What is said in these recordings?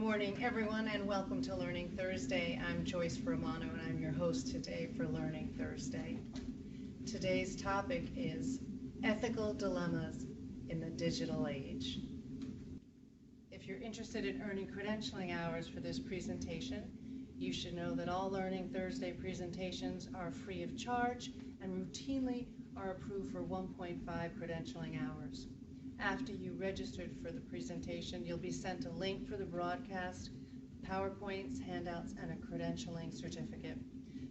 morning, everyone, and welcome to Learning Thursday. I'm Joyce Romano, and I'm your host today for Learning Thursday. Today's topic is ethical dilemmas in the digital age. If you're interested in earning credentialing hours for this presentation, you should know that all Learning Thursday presentations are free of charge and routinely are approved for 1.5 credentialing hours. After you registered for the presentation, you'll be sent a link for the broadcast, PowerPoints, handouts, and a credentialing certificate.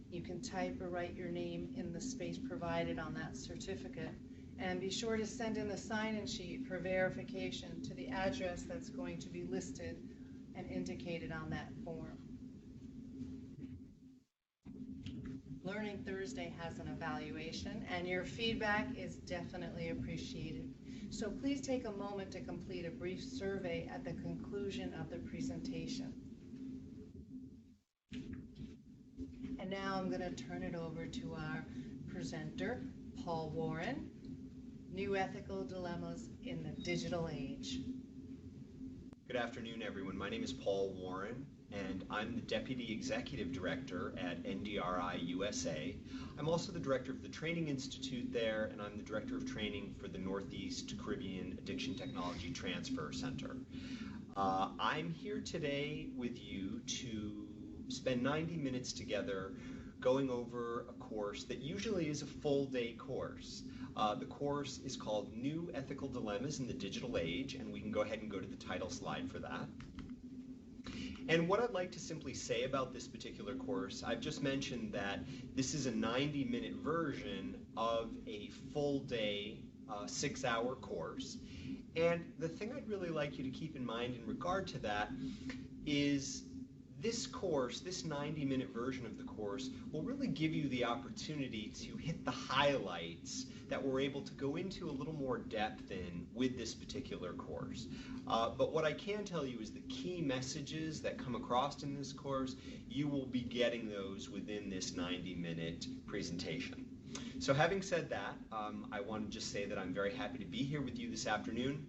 You can type or write your name in the space provided on that certificate, and be sure to send in the sign-in sheet for verification to the address that's going to be listed and indicated on that form. Learning Thursday has an evaluation, and your feedback is definitely appreciated. So please take a moment to complete a brief survey at the conclusion of the presentation. And now I'm going to turn it over to our presenter, Paul Warren, New Ethical Dilemmas in the Digital Age. Good afternoon, everyone. My name is Paul Warren, and I'm the Deputy Executive Director at NDRI USA. I'm also the Director of the Training Institute there, and I'm the Director of Training for the Northeast Caribbean Addiction Technology Transfer Center. I'm here today with you to spend 90 minutes together going over a course that usually is a full-day course. The course is called New Ethical Dilemmas in the Digital Age, and we can go ahead and go to the title slide for that. And what I'd like to simply say about this particular course, I've just mentioned that this is a 90-minute version of a full-day, 6-hour course. And the thing I'd really like you to keep in mind in regard to that is this course, this 90-minute version of the course, will really give you the opportunity to hit the highlights that we're able to go into a little more depth in with this particular course. But what I can tell you is the key messages that come across in this course, you will be getting those within this 90-minute presentation. So having said that, I want to just say that I'm very happy to be here with you this afternoon,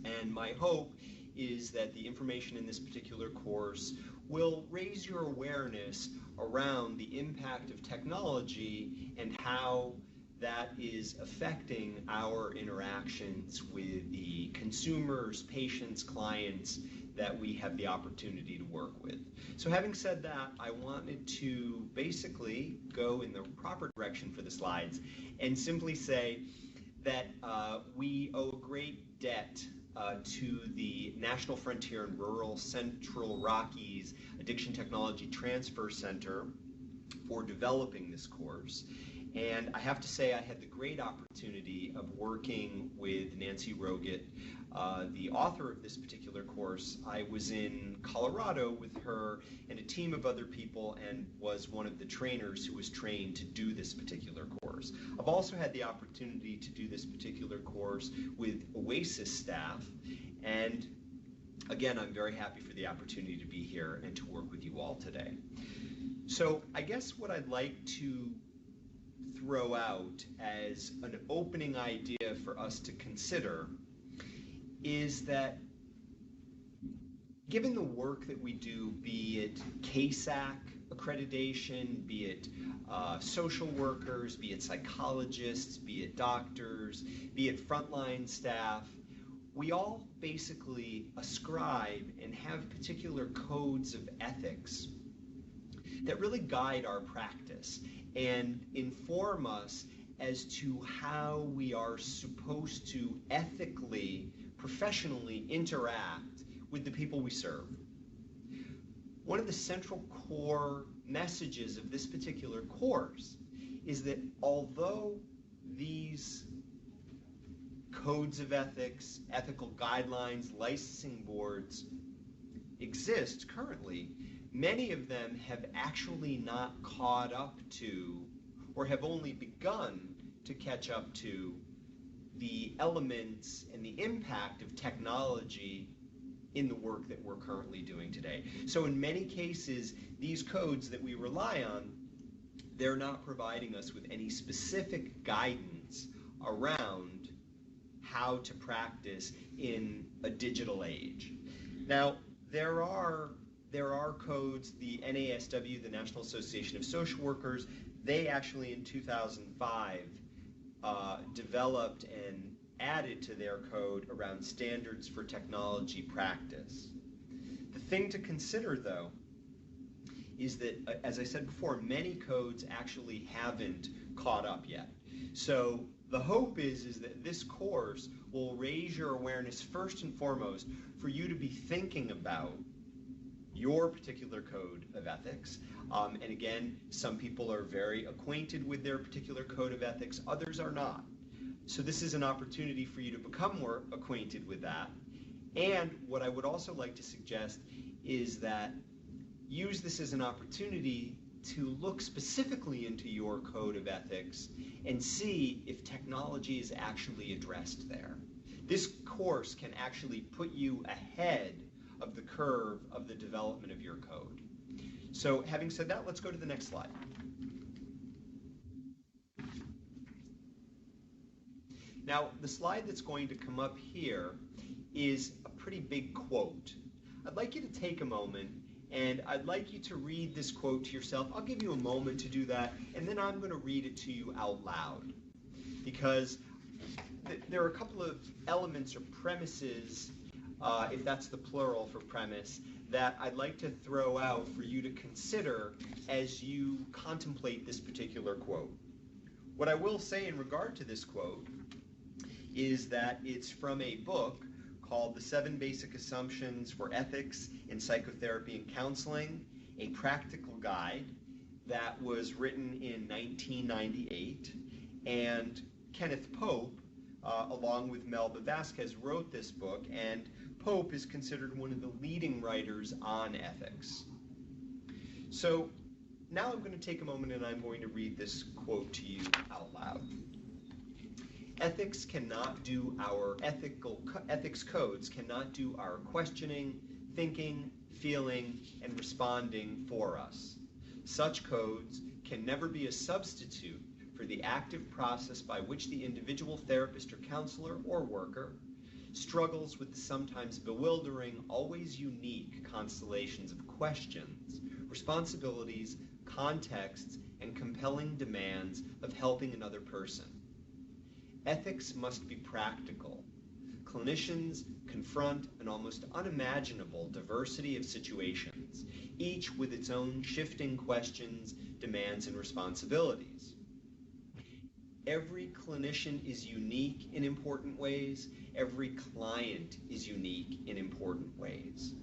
and my hope is that the information in this particular course will raise your awareness around the impact of technology and how that is affecting our interactions with the consumers, patients, clients that we have the opportunity to work with. So having said that, I wanted to basically go in the proper direction for the slides and simply say that we owe a great debt to the National Frontier and Rural Central Rockies Addiction Technology Transfer Center for developing this course. And I have to say I had the great opportunity of working with Nancy Roget, the author of this particular course. I was in Colorado with her and a team of other people and was one of the trainers who was trained to do this particular course. I've also had the opportunity to do this particular course with OASAS staff, and again, I'm very happy for the opportunity to be here and to work with you all today. So I guess what I'd like to throw out as an opening idea for us to consider is that given the work that we do, be it CASAC accreditation, be it social workers, be it psychologists, be it doctors, be it frontline staff, we all basically ascribe and have particular codes of ethics that really guide our practice and inform us as to how we are supposed to ethically, professionally interact with the people we serve. One of the central core messages of this particular course is that although these codes of ethics, ethical guidelines, licensing boards exist currently, many of them have actually not caught up to or have only begun to catch up to the elements and the impact of technology in the work that we're currently doing today. So in many cases, these codes that we rely on, they're not providing us with any specific guidance around how to practice in a digital age. Now, there are codes, the NASW, the National Association of Social Workers, they actually in 2005 developed and added to their code around standards for technology practice. The thing to consider, though, is that, as I said before, many codes actually haven't caught up yet. So the hope is that this course will raise your awareness first and foremost for you to be thinking about your particular code of ethics. And again, some people are very acquainted with their particular code of ethics, others are not. So this is an opportunity for you to become more acquainted with that. And what I would also like to suggest is that use this as an opportunity to look specifically into your code of ethics and see if technology is actually addressed there. This course can actually put you ahead of the curve of the development of your code. So having said that, let's go to the next slide. Now, the slide that's going to come up here is a pretty big quote. I'd like you to take a moment and I'd like you to read this quote to yourself. I'll give you a moment to do that, and then I'm going to read it to you out loud, because there are a couple of elements or premises, if that's the plural for premise, that I'd like to throw out for you to consider as you contemplate this particular quote. What I will say in regard to this quote is that it's from a book called The 7 Basic Assumptions for Ethics in Psychotherapy and Counseling, a practical guide that was written in 1998. And Kenneth Pope, along with Melba Vasquez, wrote this book, and Pope is considered one of the leading writers on ethics. So now I'm going to take a moment and I'm going to read this quote to you out loud. Ethics codes cannot do our questioning, thinking, feeling, and responding for us. Such codes can never be a substitute for the active process by which the individual therapist or counselor or worker struggles with the sometimes bewildering, always unique constellations of questions, responsibilities, contexts, and compelling demands of helping another person. Ethics must be practical. Clinicians confront an almost unimaginable diversity of situations, each with its own shifting questions, demands, and responsibilities. Every clinician is unique in important ways. Every client is unique in important ways.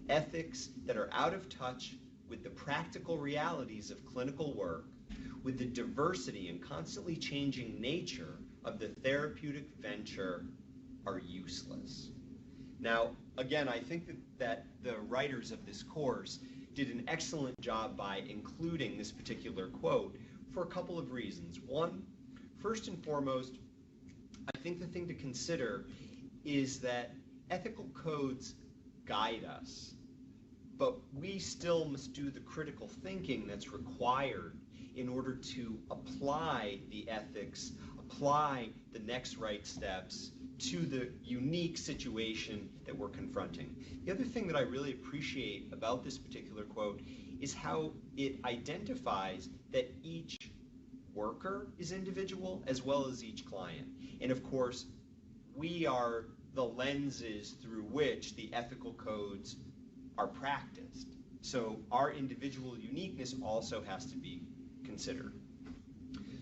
Ethics that are out of touch with the practical realities of clinical work, with the diversity and constantly changing nature of the therapeutic venture, are useless. Now, again, I think that the writers of this course did an excellent job by including this particular quote for a couple of reasons. One, first and foremost, I think the thing to consider is that ethical codes guide us, but we still must do the critical thinking that's required in order to apply the ethics, apply the next right steps to the unique situation that we're confronting. The other thing that I really appreciate about this particular quote is how it identifies that each worker is individual as well as each client. And of course, we are the lenses through which the ethical codes are practiced. So our individual uniqueness also has to be considered.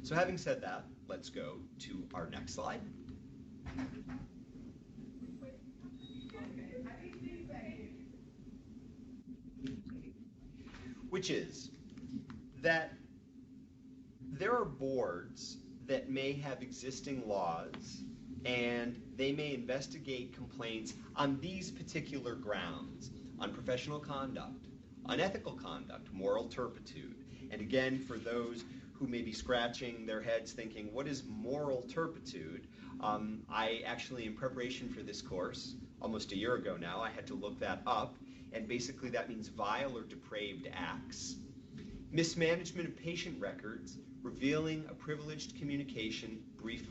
So having said that, let's go to our next slide. Which is that there are boards that may have existing laws and they may investigate complaints on these particular grounds: unprofessional conduct, unethical conduct, moral turpitude. And again, for those who may be scratching their heads thinking, what is moral turpitude? I actually, in preparation for this course, almost a year ago now, I had to look that up, and basically that means vile or depraved acts. Mismanagement of patient records, revealing a privileged communication, breach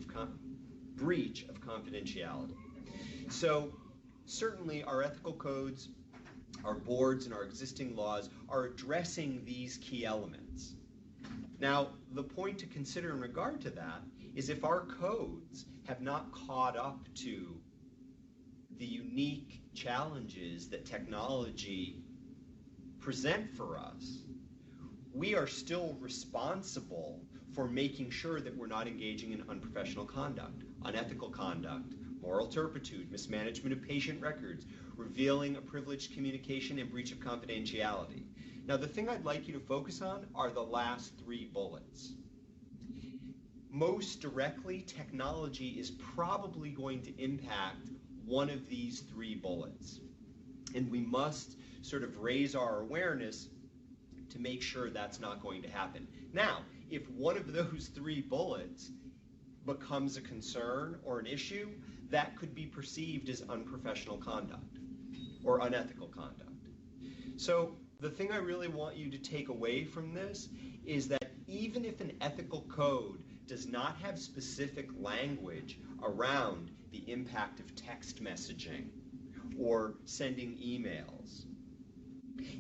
of confidentiality. So certainly our ethical codes our boards and our existing laws are addressing these key elements. Now, the point to consider in regard to that is if our codes have not caught up to the unique challenges that technology present for us, we are still responsible for making sure that we're not engaging in unprofessional conduct, unethical conduct, moral turpitude, mismanagement of patient records, revealing a privileged communication, and breach of confidentiality. Now, the thing I'd like you to focus on are the last three bullets. Most directly, technology is probably going to impact one of these three bullets. And we must sort of raise our awareness to make sure that's not going to happen. Now, if one of those three bullets becomes a concern or an issue, that could be perceived as unprofessional conduct or unethical conduct. So the thing I really want you to take away from this is that even if an ethical code does not have specific language around the impact of text messaging or sending emails,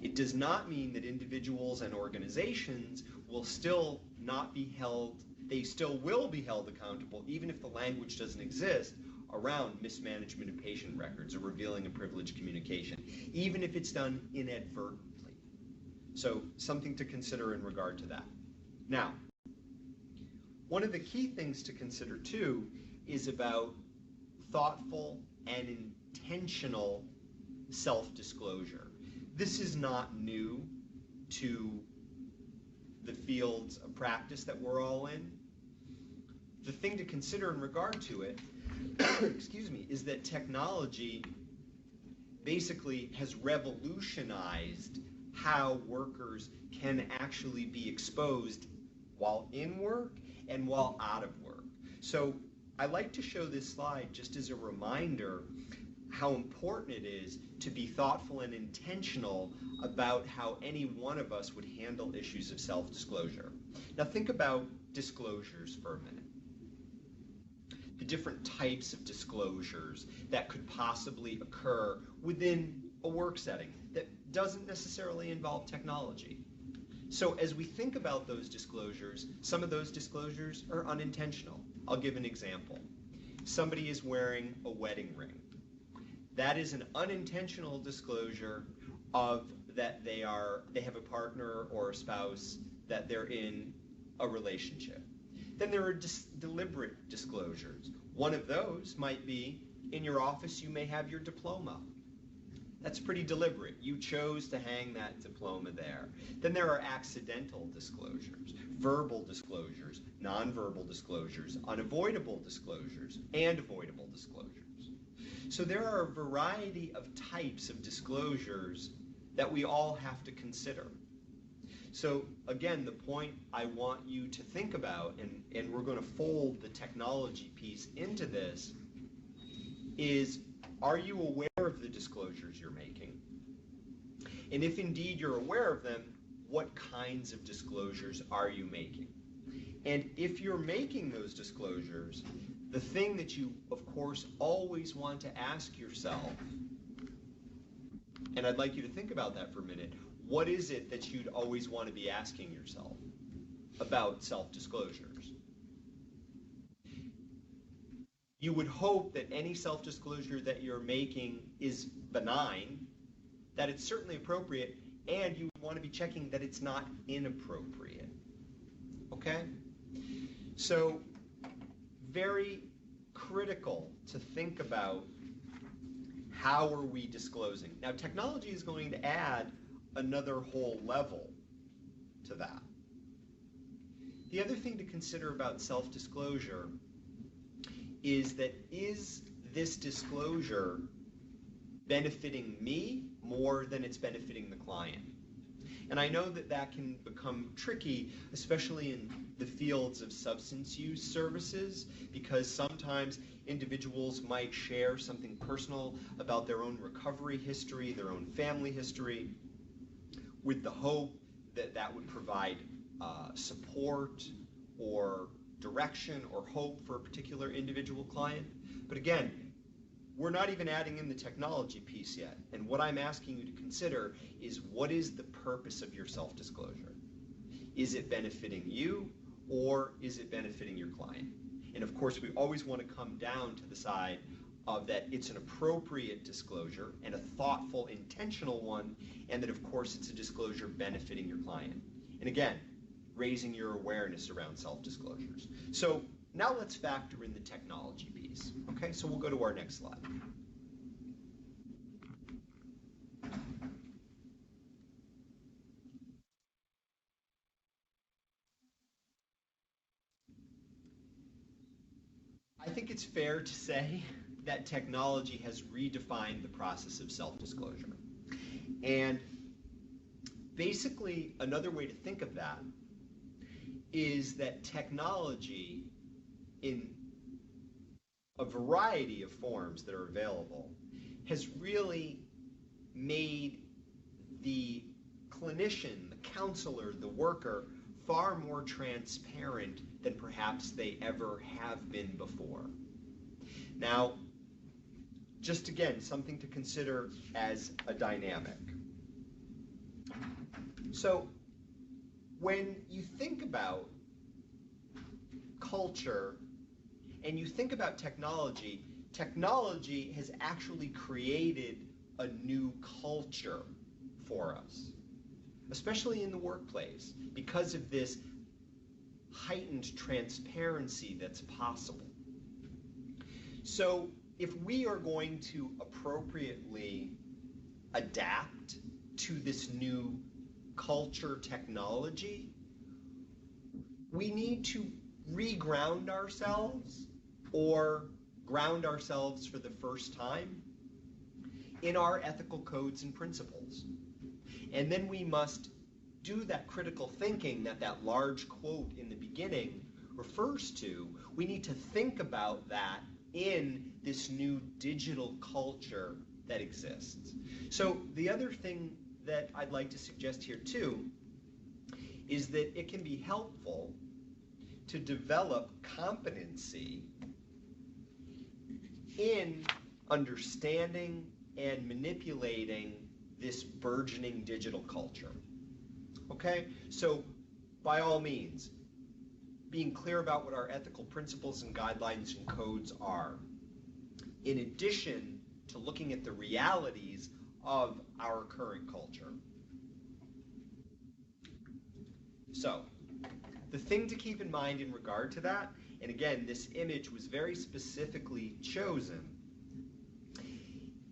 it does not mean that individuals and organizations will still not be held, they still will be held accountable, even if the language doesn't exist, around mismanagement of patient records or revealing a privileged communication, even if it's done inadvertently. So something to consider in regard to that. Now, one of the key things to consider too is about thoughtful and intentional self-disclosure. This is not new to the fields of practice that we're all in. The thing to consider in regard to it, excuse me, is that technology basically has revolutionized how workers can actually be exposed while in work and while out of work. So I like to show this slide just as a reminder how important it is to be thoughtful and intentional about how any one of us would handle issues of self-disclosure. Now think about disclosures for a minute. The different types of disclosures that could possibly occur within a work setting that doesn't necessarily involve technology. So as we think about those disclosures, some of those disclosures are unintentional. I'll give an example. Somebody is wearing a wedding ring. That is an unintentional disclosure of that they have a partner or a spouse, that they're in a relationship. Then there are deliberate disclosures. One of those might be, in your office you may have your diploma. That's pretty deliberate. You chose to hang that diploma there. Then there are accidental disclosures, verbal disclosures, nonverbal disclosures, unavoidable disclosures, and avoidable disclosures. So there are a variety of types of disclosures that we all have to consider. So again, the point I want you to think about, and we're going to fold the technology piece into this, is are you aware of the disclosures you're making? And if indeed you're aware of them, what kinds of disclosures are you making? And if you're making those disclosures, the thing that you, of course, always want to ask yourself, and I'd like you to think about that for a minute, what is it that you'd always want to be asking yourself about self-disclosures? You would hope that any self-disclosure that you're making is benign, that it's certainly appropriate, and you want to be checking that it's not inappropriate. Okay? So, very critical to think about how are we disclosing. Now, technology is going to add another whole level to that. The other thing to consider about self-disclosure is that, is this disclosure benefiting me more than it's benefiting the client? And I know that that can become tricky, especially in the fields of substance use services, because sometimes individuals might share something personal about their own recovery history, their own family history, with the hope that that would provide support or direction or hope for a particular individual client. But again, we're not even adding in the technology piece yet. And what I'm asking you to consider is, what is the purpose of your self-disclosure? Is it benefiting you, or is it benefiting your client? And of course, we always want to come down to the side of that it's an appropriate disclosure and a thoughtful, intentional one, and that of course it's a disclosure benefiting your client. And again, raising your awareness around self-disclosures. So now let's factor in the technology piece. Okay, so we'll go to our next slide. I think it's fair to say that technology has redefined the process of self-disclosure. And basically, another way to think of that is that technology, in a variety of forms that are available, has really made the clinician, the counselor, the worker, far more transparent than perhaps they ever have been before. Now, just again, something to consider as a dynamic. So, when you think about culture and you think about technology, technology has actually created a new culture for us, especially in the workplace, because of this heightened transparency that's possible. So if we are going to appropriately adapt to this new culture technology, we need to re-ground ourselves or ground ourselves for the first time in our ethical codes and principles. And then we must do that critical thinking that that large quote in the beginning refers to. We need to think about that in this new digital culture that exists. So the other thing that I'd like to suggest here too is that it can be helpful to develop competency in understanding and manipulating this burgeoning digital culture. Okay, so by all means, being clear about what our ethical principles and guidelines and codes are, in addition to looking at the realities of our current culture. So, the thing to keep in mind in regard to that, and again, this image was very specifically chosen,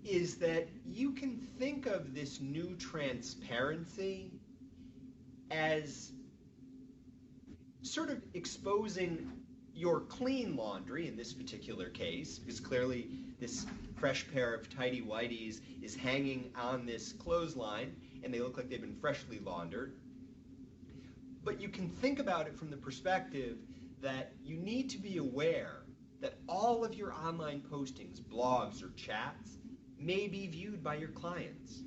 is that you can think of this new transparency as sort of exposing your clean laundry in this particular case, because clearly this fresh pair of tidy whities is hanging on this clothesline and they look like they've been freshly laundered. But you can think about it from the perspective that you need to be aware that all of your online postings, blogs, or chats may be viewed by your clients.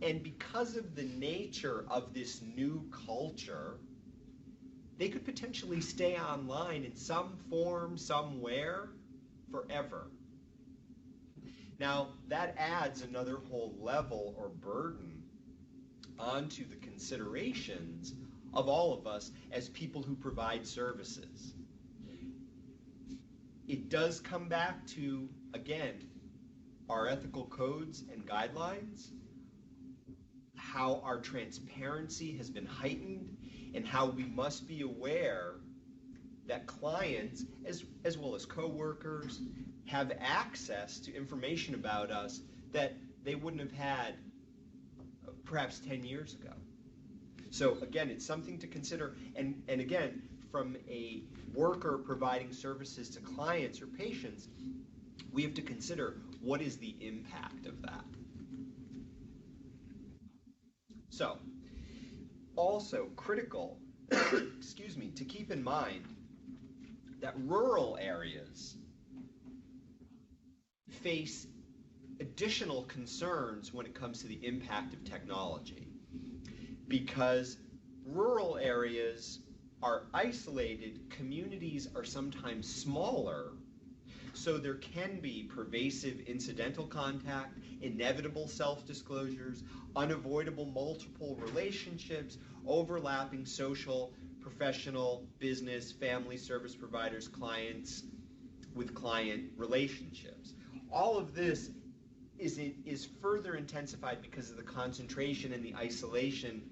And because of the nature of this new culture, they could potentially stay online in some form, somewhere, forever. Now, that adds another whole level or burden onto the considerations of all of us as people who provide services. It does come back to, again, our ethical codes and guidelines, how our transparency has been heightened, and how we must be aware that clients, as well as coworkers, have access to information about us that they wouldn't have had perhaps 10 years ago. So again, it's something to consider, and again, from a worker providing services to clients or patients, we have to consider what is the impact of that. So, also critical, excuse me, to keep in mind that rural areas face additional concerns when it comes to the impact of technology, because rural areas are isolated, communities are sometimes smaller, So there can be pervasive incidental contact, inevitable self-disclosures, unavoidable multiple relationships, overlapping social, professional, business, family service providers, clients with client relationships. All of this is further intensified because of the concentration and the isolation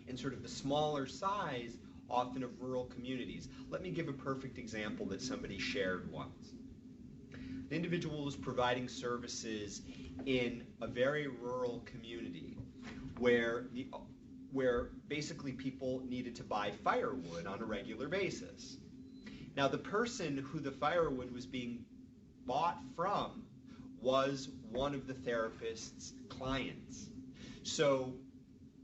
and sort of the smaller size often of rural communities. Let me give a perfect example that somebody shared once. The individual was providing services in a very rural community where basically people needed to buy firewood on a regular basis. Now the person who the firewood was being bought from was one of the therapist's clients. So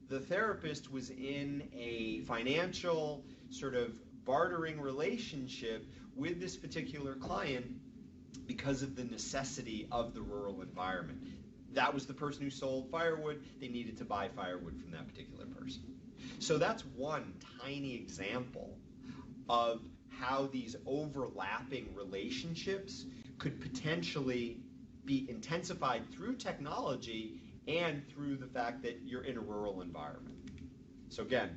the therapist was in a financial sort of bartering relationship with this particular client because of the necessity of the rural environment. That was the person who sold firewood. They needed to buy firewood from that particular person. So that's one tiny example of how these overlapping relationships could potentially be intensified through technology and through the fact that you're in a rural environment. So again,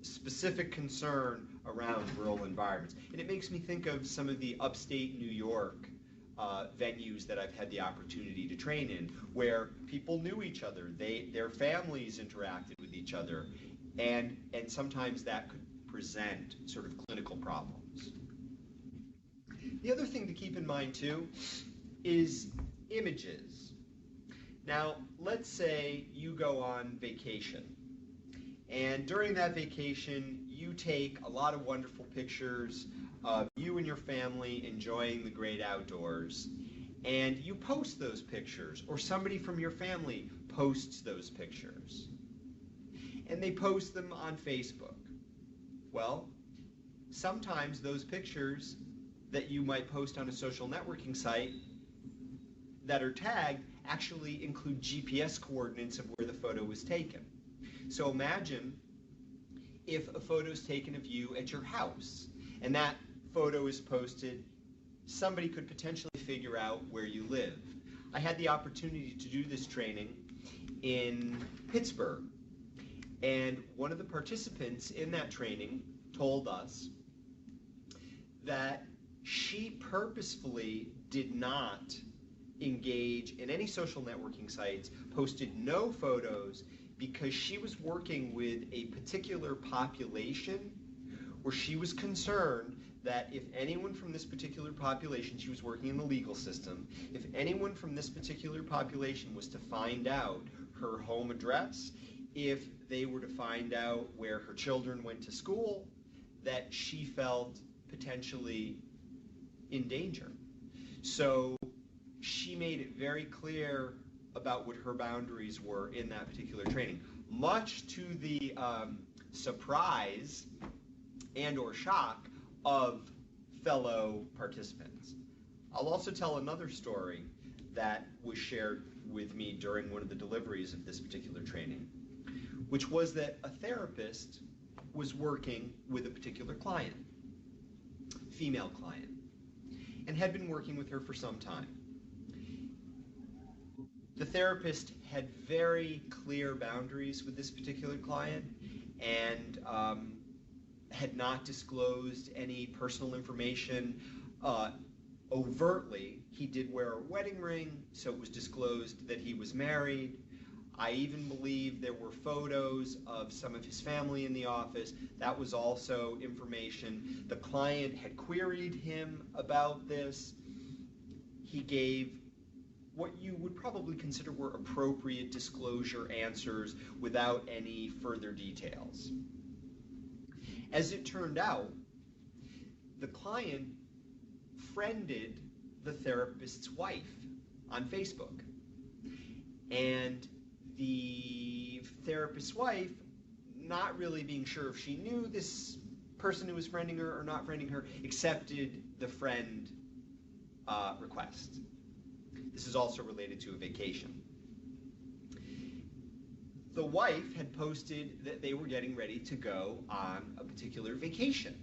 specific concern around rural environments. And it makes me think of some of the upstate New York venues that I've had the opportunity to train in, where people knew each other, their families interacted with each other, and sometimes that could present sort of clinical problems. The other thing to keep in mind too is images. Now, let's say you go on vacation, and during that vacation, you take a lot of wonderful pictures of you and your family enjoying the great outdoors, and you post those pictures, or somebody from your family posts those pictures, and they post them on Facebook. Well, sometimes those pictures that you might post on a social networking site that are tagged actually include GPS coordinates of where the photo was taken. So imagine if a photo is taken of you at your house and that photo is posted, somebody could potentially figure out where you live. I had the opportunity to do this training in Pittsburgh, and one of the participants in that training told us that she purposefully did not engage in any social networking sites, posted no photos, because she was working with a particular population where she was concerned that if anyone from this particular population, she was working in the legal system, if anyone from this particular population was to find out her home address, if they were to find out where her children went to school, that she felt potentially in danger. So she made it very clear about what her boundaries were in that particular training, much to the surprise and or shock of fellow participants. I'll also tell another story that was shared with me during one of the deliveries of this particular training, which was that a therapist was working with a particular client, female client, and had been working with her for some time. The therapist had very clear boundaries with this particular client and had not disclosed any personal information overtly. He did wear a wedding ring, so it was disclosed that he was married. I even believe there were photos of some of his family in the office. That was also information. The client had queried him about this. He gave what you would probably consider were appropriate disclosure answers without any further details. As it turned out, the client friended the therapist's wife on Facebook. And the therapist's wife, not really being sure if she knew this person who was friending her or not friending her, accepted the friend request. This is also related to a vacation. The wife had posted that they were getting ready to go on a particular vacation.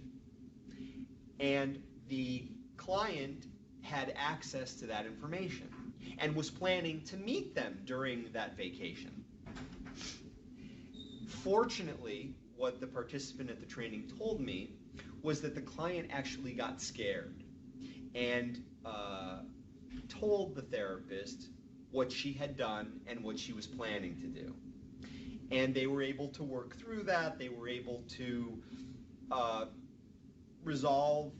And the client had access to that information and was planning to meet them during that vacation. Fortunately, what the participant at the training told me was that the client actually got scared and told the therapist what she had done and what she was planning to do. And they were able to work through that. They were able to resolve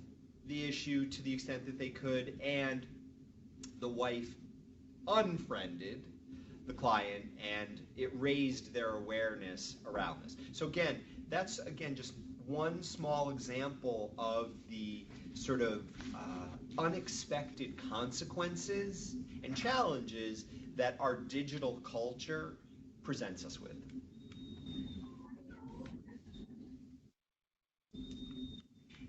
the issue to the extent that they could, and the wife unfriended the client, and it raised their awareness around this. So again, that's just one small example of the sort of unexpected consequences and challenges that our digital culture presents us with.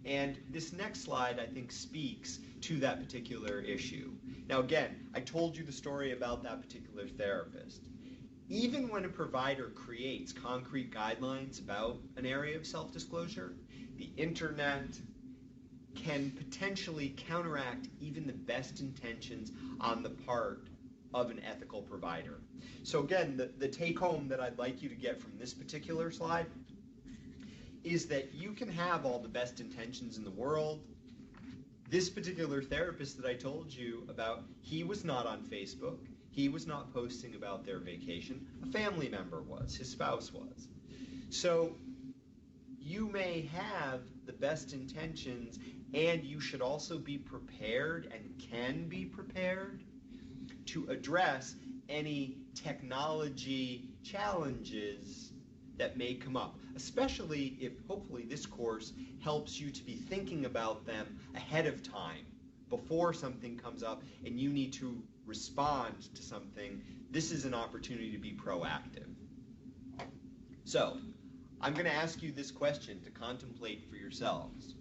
And this next slide, I think, speaks to that particular issue. Now, again, I told you the story about that particular therapist. Even when a provider creates concrete guidelines about an area of self-disclosure, the internet can potentially counteract even the best intentions on the part of an ethical provider. So again, the take-home that I'd like you to get from this particular slide is that you can have all the best intentions in the world. This particular therapist that I told you about, he was not on Facebook. He was not posting about their vacation. A family member was, his spouse was. So you may have the best intentions, and you should also be prepared and can be prepared to address any technology challenges that may come up, especially if hopefully this course helps you to be thinking about them ahead of time before something comes up and you need to respond to something. This is an opportunity to be proactive. So I'm going to ask you this question to contemplate for yourselves.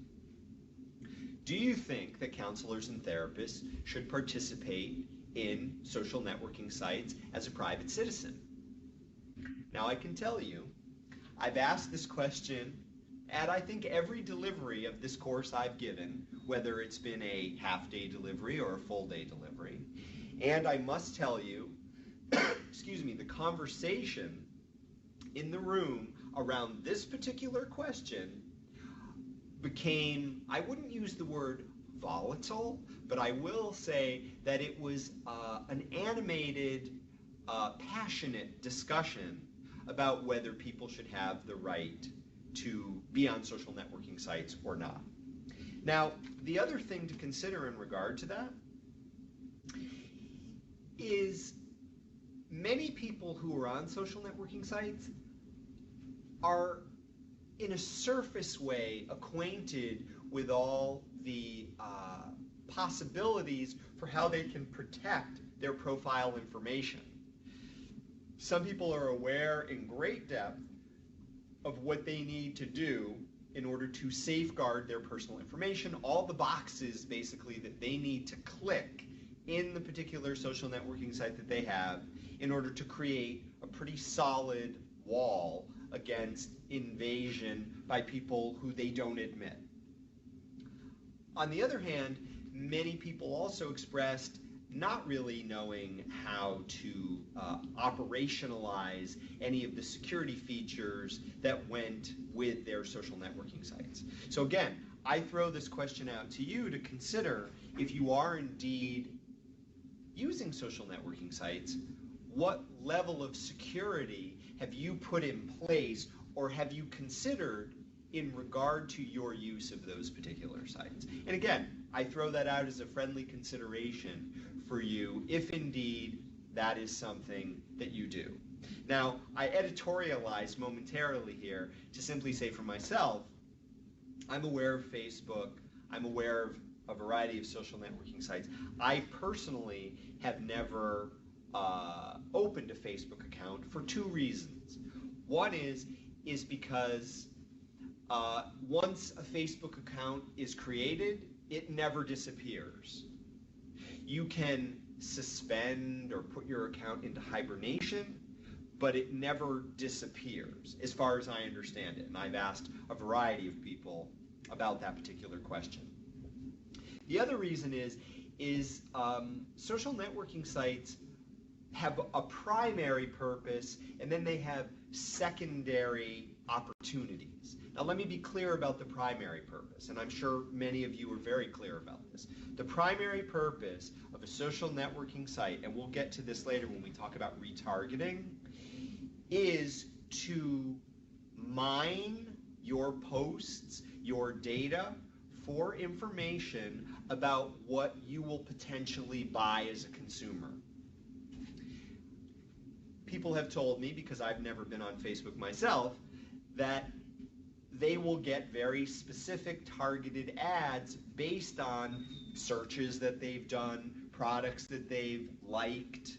Do you think that counselors and therapists should participate in social networking sites as a private citizen? Now, I can tell you, I've asked this question at I think every delivery of this course I've given, whether it's been a half-day delivery or a full-day delivery. And I must tell you, excuse me, the conversation in the room around this particular question became, I wouldn't use the word volatile, but I will say that it was an animated, passionate discussion about whether people should have the right to be on social networking sites or not. Now, the other thing to consider in regard to that is many people who are on social networking sites are in a surface way acquainted with all the possibilities for how they can protect their profile information. Some people are aware in great depth of what they need to do in order to safeguard their personal information, all the boxes basically that they need to click in the particular social networking site that they have in order to create a pretty solid wall against invasion by people who they don't admit. On the other hand, many people also expressed not really knowing how to operationalize any of the security features that went with their social networking sites. So again, I throw this question out to you to consider if you are indeed using social networking sites, what level of security have you put in place or have you considered in regard to your use of those particular sites? And again, I throw that out as a friendly consideration for you if indeed that is something that you do. Now, I editorialize momentarily here to simply say for myself, I'm aware of Facebook, I'm aware of a variety of social networking sites. I personally have never opened a Facebook account for two reasons. One is because once a Facebook account is created, it never disappears. You can suspend or put your account into hibernation, but it never disappears, as far as I understand it. And I've asked a variety of people about that particular question. The other reason is is social networking sites have a primary purpose, and then they have secondary opportunities. Now let me be clear about the primary purpose, and I'm sure many of you are very clear about this. The primary purpose of a social networking site, and we'll get to this later when we talk about retargeting, is to mine your posts, your data, for information about what you will potentially buy as a consumer. People have told me, because I've never been on Facebook myself, that they will get very specific targeted ads based on searches that they've done, products that they've liked.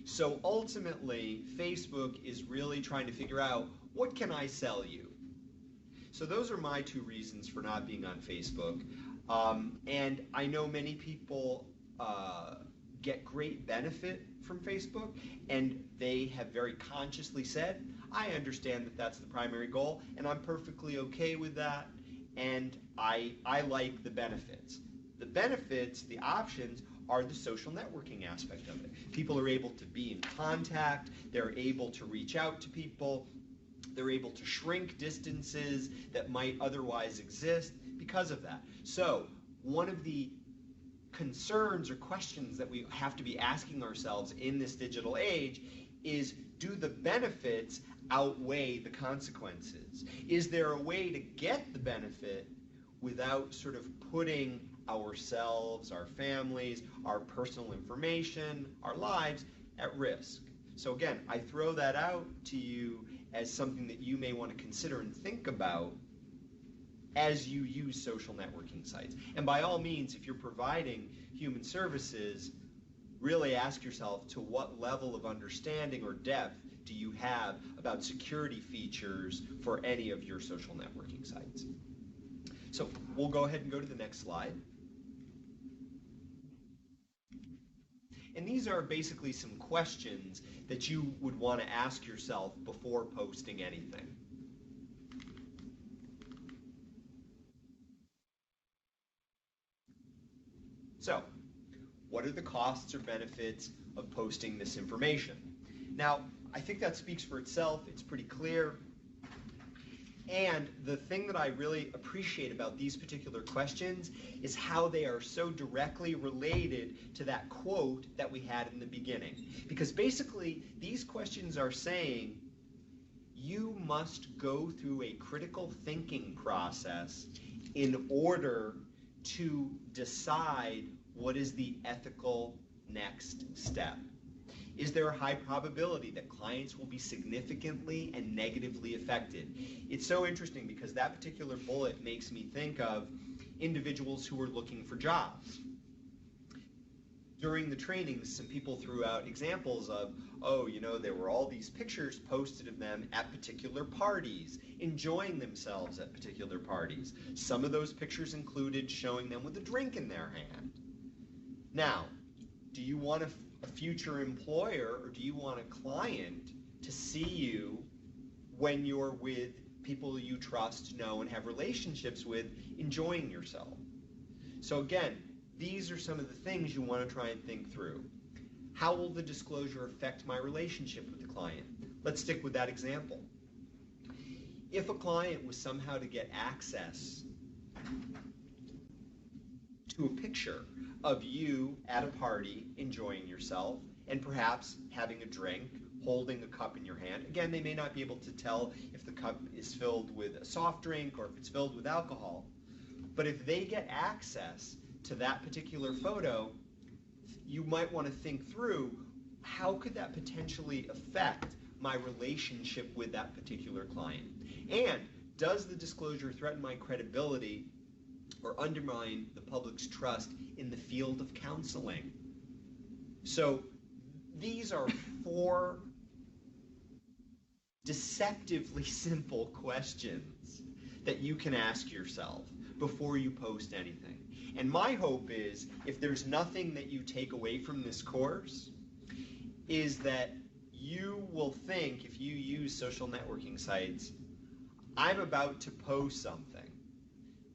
So ultimately, Facebook is really trying to figure out, what can I sell you? So those are my two reasons for not being on Facebook. And I know many people get great benefit from Facebook, and they have very consciously said, I understand that that's the primary goal, and I'm perfectly okay with that, and I like the benefits. The benefits, the options, are the social networking aspect of it. People are able to be in contact, they're able to reach out to people, they're able to shrink distances that might otherwise exist because of that. So one of the concerns or questions that we have to be asking ourselves in this digital age is, do the benefits outweigh the consequences? Is there a way to get the benefit without sort of putting ourselves, our families, our personal information, our lives at risk? So again, I throw that out to you as something that you may want to consider and think about as you use social networking sites. And by all means, if you're providing human services, really ask yourself, to what level of understanding or depth do you have about security features for any of your social networking sites? So we'll go ahead and go to the next slide. And these are basically some questions that you would want to ask yourself before posting anything. So, what are the costs or benefits of posting this information? Now, I think that speaks for itself. It's pretty clear. And the thing that I really appreciate about these particular questions is how they are so directly related to that quote that we had in the beginning. Because basically, these questions are saying, you must go through a critical thinking process in order to decide what is the ethical next step. Is there a high probability that clients will be significantly and negatively affected? It's so interesting because that particular bullet makes me think of individuals who are looking for jobs. During the trainings, some people threw out examples of, oh, you know, there were all these pictures posted of them at particular parties, enjoying themselves at particular parties. Some of those pictures included showing them with a drink in their hand. Now, do you want a future employer, or do you want a client to see you when you're with people you trust, know, and have relationships with, enjoying yourself? So again, these are some of the things you want to try and think through. How will the disclosure affect my relationship with the client? Let's stick with that example. If a client was somehow to get access to a picture of you at a party enjoying yourself and perhaps having a drink, holding a cup in your hand. Again, they may not be able to tell if the cup is filled with a soft drink or if it's filled with alcohol. But if they get access to that particular photo, you might want to think through, how could that potentially affect my relationship with that particular client? And does the disclosure threaten my credibility or undermine the public's trust in the field of counseling? So these are 4 deceptively simple questions that you can ask yourself before you post anything. And my hope is, if there's nothing that you take away from this course, is that you will think, if you use social networking sites, I'm about to post something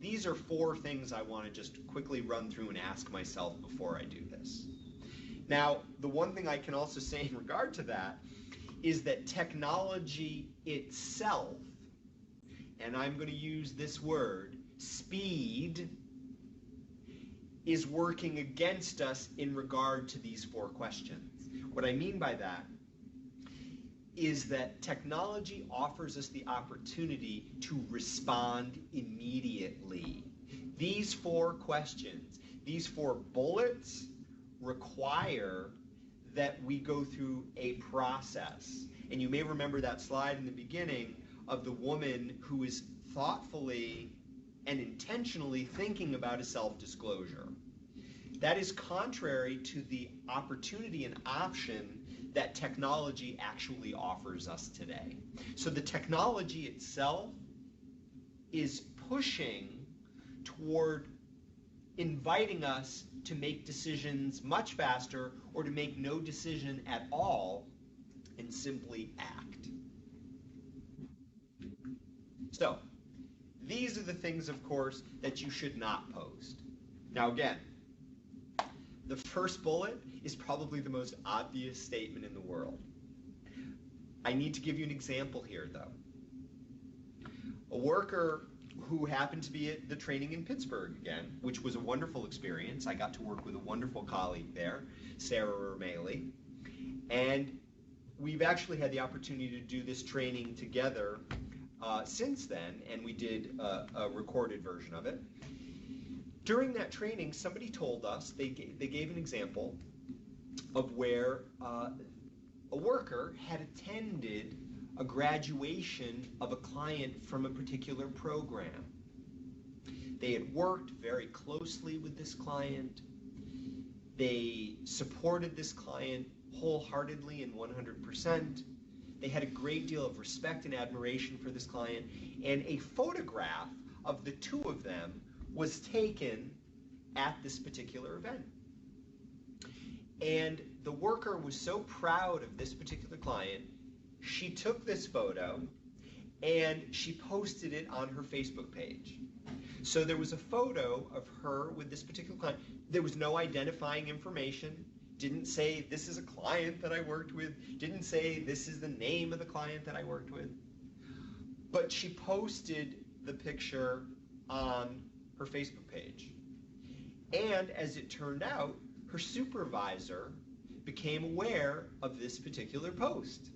these are 4 things I want to just quickly run through and ask myself before I do this. Now, the one thing I can also say in regard to that is that technology itself, and I'm going to use this word, speed, is working against us in regard to these 4 questions. What I mean by that is that technology offers us the opportunity to respond immediately. These 4 questions, these 4 bullets require that we go through a process. And you may remember that slide in the beginning of the woman who is thoughtfully and intentionally thinking about a self-disclosure. That is contrary to the opportunity and option that technology actually offers us today. So the technology itself is pushing toward inviting us to make decisions much faster or to make no decision at all and simply act. So these are the things, of course, that you should not post. Now again, the first bullet is probably the most obvious statement in the world. I need to give you an example here, though. A worker who happened to be at the training in Pittsburgh again, which was a wonderful experience. I got to work with a wonderful colleague there, Sarah Romali, and we've actually had the opportunity to do this training together since then, and we did a recorded version of it. During that training, somebody told us, they gave an example of where a worker had attended a graduation of a client from a particular program. They had worked very closely with this client. They supported this client wholeheartedly and 100%. They had a great deal of respect and admiration for this client, and a photograph of the 2 of them was taken at this particular event. And the worker was so proud of this particular client, she took this photo and she posted it on her Facebook page. So there was a photo of her with this particular client. There was no identifying information. Didn't say this is a client that I worked with. Didn't say this is the name of the client that I worked with. But she posted the picture on her Facebook page. And as it turned out, her supervisor became aware of this particular post.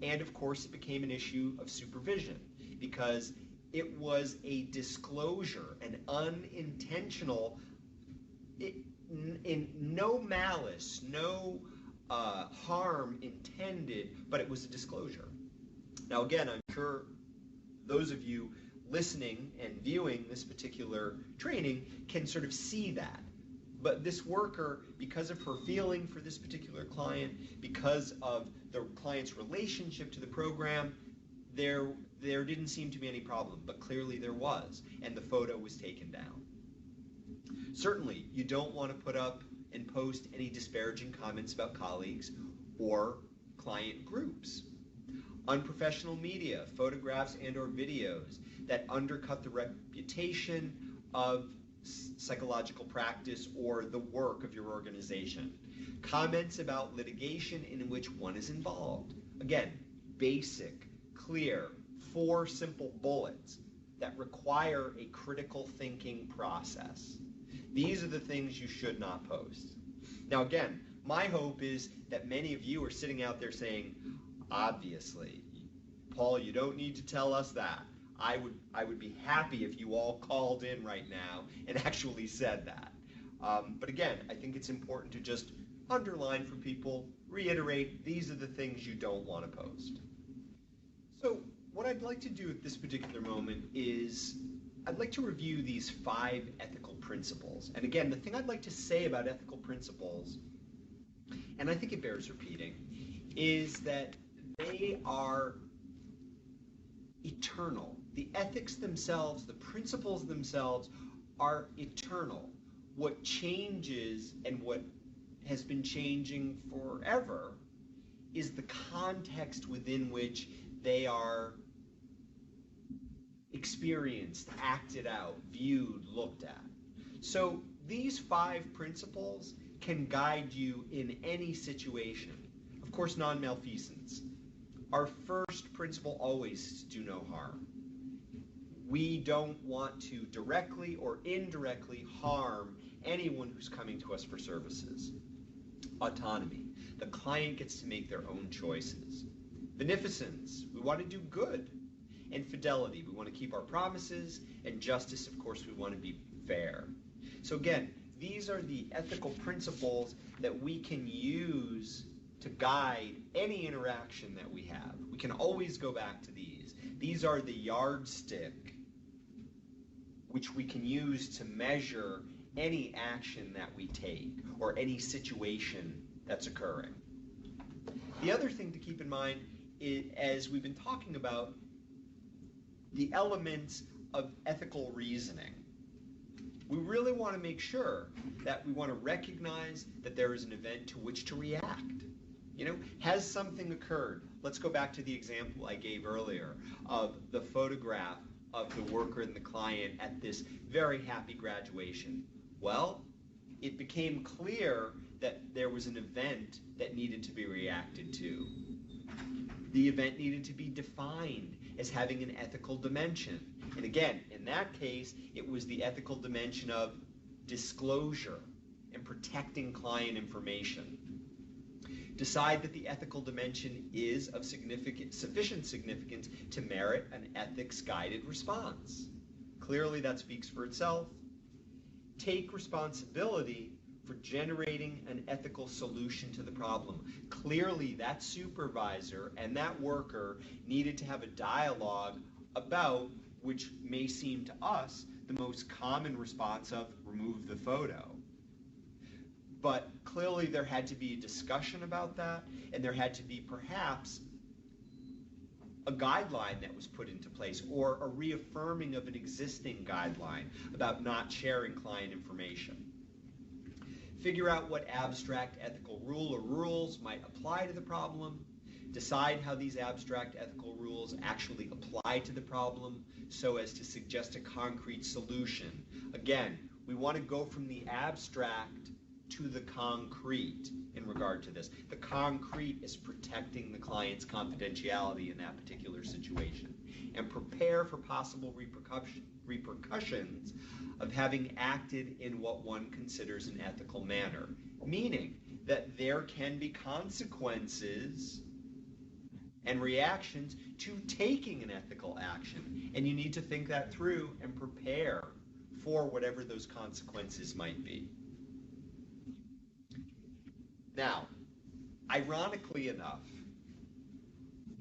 And of course, it became an issue of supervision because it was a disclosure, an unintentional, in no malice, no harm intended, but it was a disclosure. Now again, I'm sure those of you listening and viewing this particular training can sort of see that. But this worker, because of her feeling for this particular client, because of the client's relationship to the program, there didn't seem to be any problem, but clearly there was, and the photo was taken down. Certainly, you don't want to put up and post any disparaging comments about colleagues or client groups. Unprofessional media, photographs and or videos that undercut the reputation of psychological practice or the work of your organization. Comments about litigation in which one is involved. Again, basic, clear, 4 simple bullets that require a critical thinking process. These are the things you should not post. Now again, my hope is that many of you are sitting out there saying, obviously, Paul, you don't need to tell us that. I would be happy if you all called in right now and actually said that. But again, I think it's important to just underline for people, reiterate, these are the things you don't want to post. So what I'd like to do at this particular moment is I'd like to review these 5 ethical principles. And again, the thing I'd like to say about ethical principles, and I think it bears repeating, is that they are eternal. The ethics themselves, the principles themselves are eternal. What changes and what has been changing forever is the context within which they are experienced, acted out, viewed, looked at. So these 5 principles can guide you in any situation. Of course, non-malfeasance. Our first principle always is to do no harm. We don't want to directly or indirectly harm anyone who's coming to us for services. Autonomy. The client gets to make their own choices. Beneficence. We want to do good. And fidelity. We want to keep our promises. And justice, of course, we want to be fair. So again, these are the ethical principles that we can use to guide any interaction that we have. We can always go back to these. These are the yardstick which we can use to measure any action that we take or any situation that's occurring. The other thing to keep in mind is, as we've been talking about, the elements of ethical reasoning. We really want to make sure that we want to recognize that there is an event to which to react. You know, has something occurred? Let's go back to the example I gave earlier of the photograph of the worker and the client at this very happy graduation. Well, it became clear that there was an event that needed to be reacted to. The event needed to be defined as having an ethical dimension. And again, in that case, it was the ethical dimension of disclosure and protecting client information. Decide that the ethical dimension is of sufficient significance to merit an ethics-guided response. Clearly, that speaks for itself. Take responsibility for generating an ethical solution to the problem. Clearly, that supervisor and that worker needed to have a dialogue about, which may seem to us the most common response of remove the photo. But clearly there had to be a discussion about that, and there had to be perhaps a guideline that was put into place or a reaffirming of an existing guideline about not sharing client information. Figure out what abstract ethical rule or rules might apply to the problem. Decide how these abstract ethical rules actually apply to the problem so as to suggest a concrete solution. Again, we want to go from the abstract to the concrete in regard to this. The concrete is protecting the client's confidentiality in that particular situation, and prepare for possible repercussions of having acted in what one considers an ethical manner, meaning that there can be consequences and reactions to taking an ethical action, and you need to think that through and prepare for whatever those consequences might be. Now, ironically enough,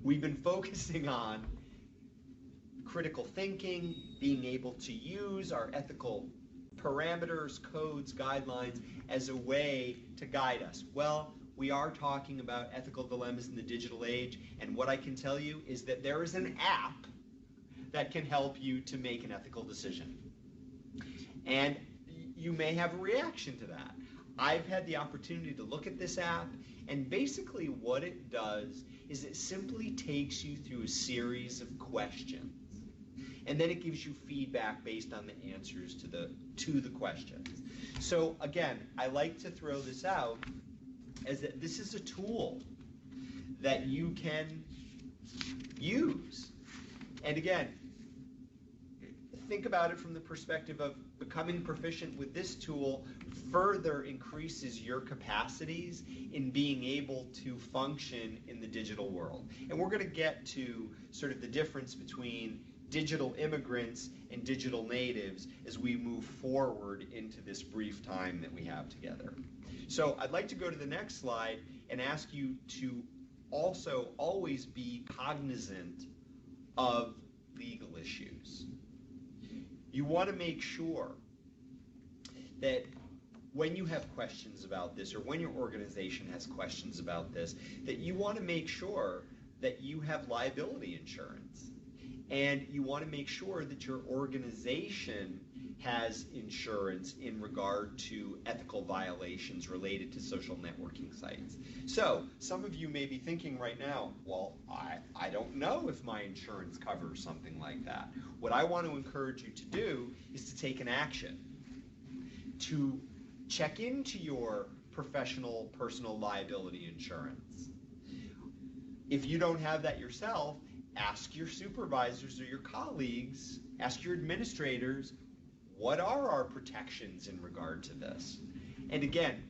we've been focusing on critical thinking, being able to use our ethical parameters, codes, guidelines as a way to guide us. Well, we are talking about ethical dilemmas in the digital age, and what I can tell you is that there is an app that can help you to make an ethical decision. And you may have a reaction to that. I've had the opportunity to look at this app, and basically what it does is it simply takes you through a series of questions, and then it gives you feedback based on the answers to the questions. So again, I like to throw this out as that this is a tool that you can use. And again, think about it from the perspective of becoming proficient with this tool further increases your capacities in being able to function in the digital world. And we're going to get to sort of the difference between digital immigrants and digital natives as we move forward into this brief time that we have together. So I'd like to go to the next slide and ask you to also always be cognizant of legal issues. You want to make sure that when you have questions about this, or when your organization has questions about this, that you want to make sure that you have liability insurance. And you want to make sure that your organization has insurance in regard to ethical violations related to social networking sites. So some of you may be thinking right now, well, I don't know if my insurance covers something like that. What I want to encourage you to do is to take an action, to check into your professional personal liability insurance. If you don't have that yourself, ask your supervisors or your colleagues, ask your administrators, what are our protections in regard to this? And again,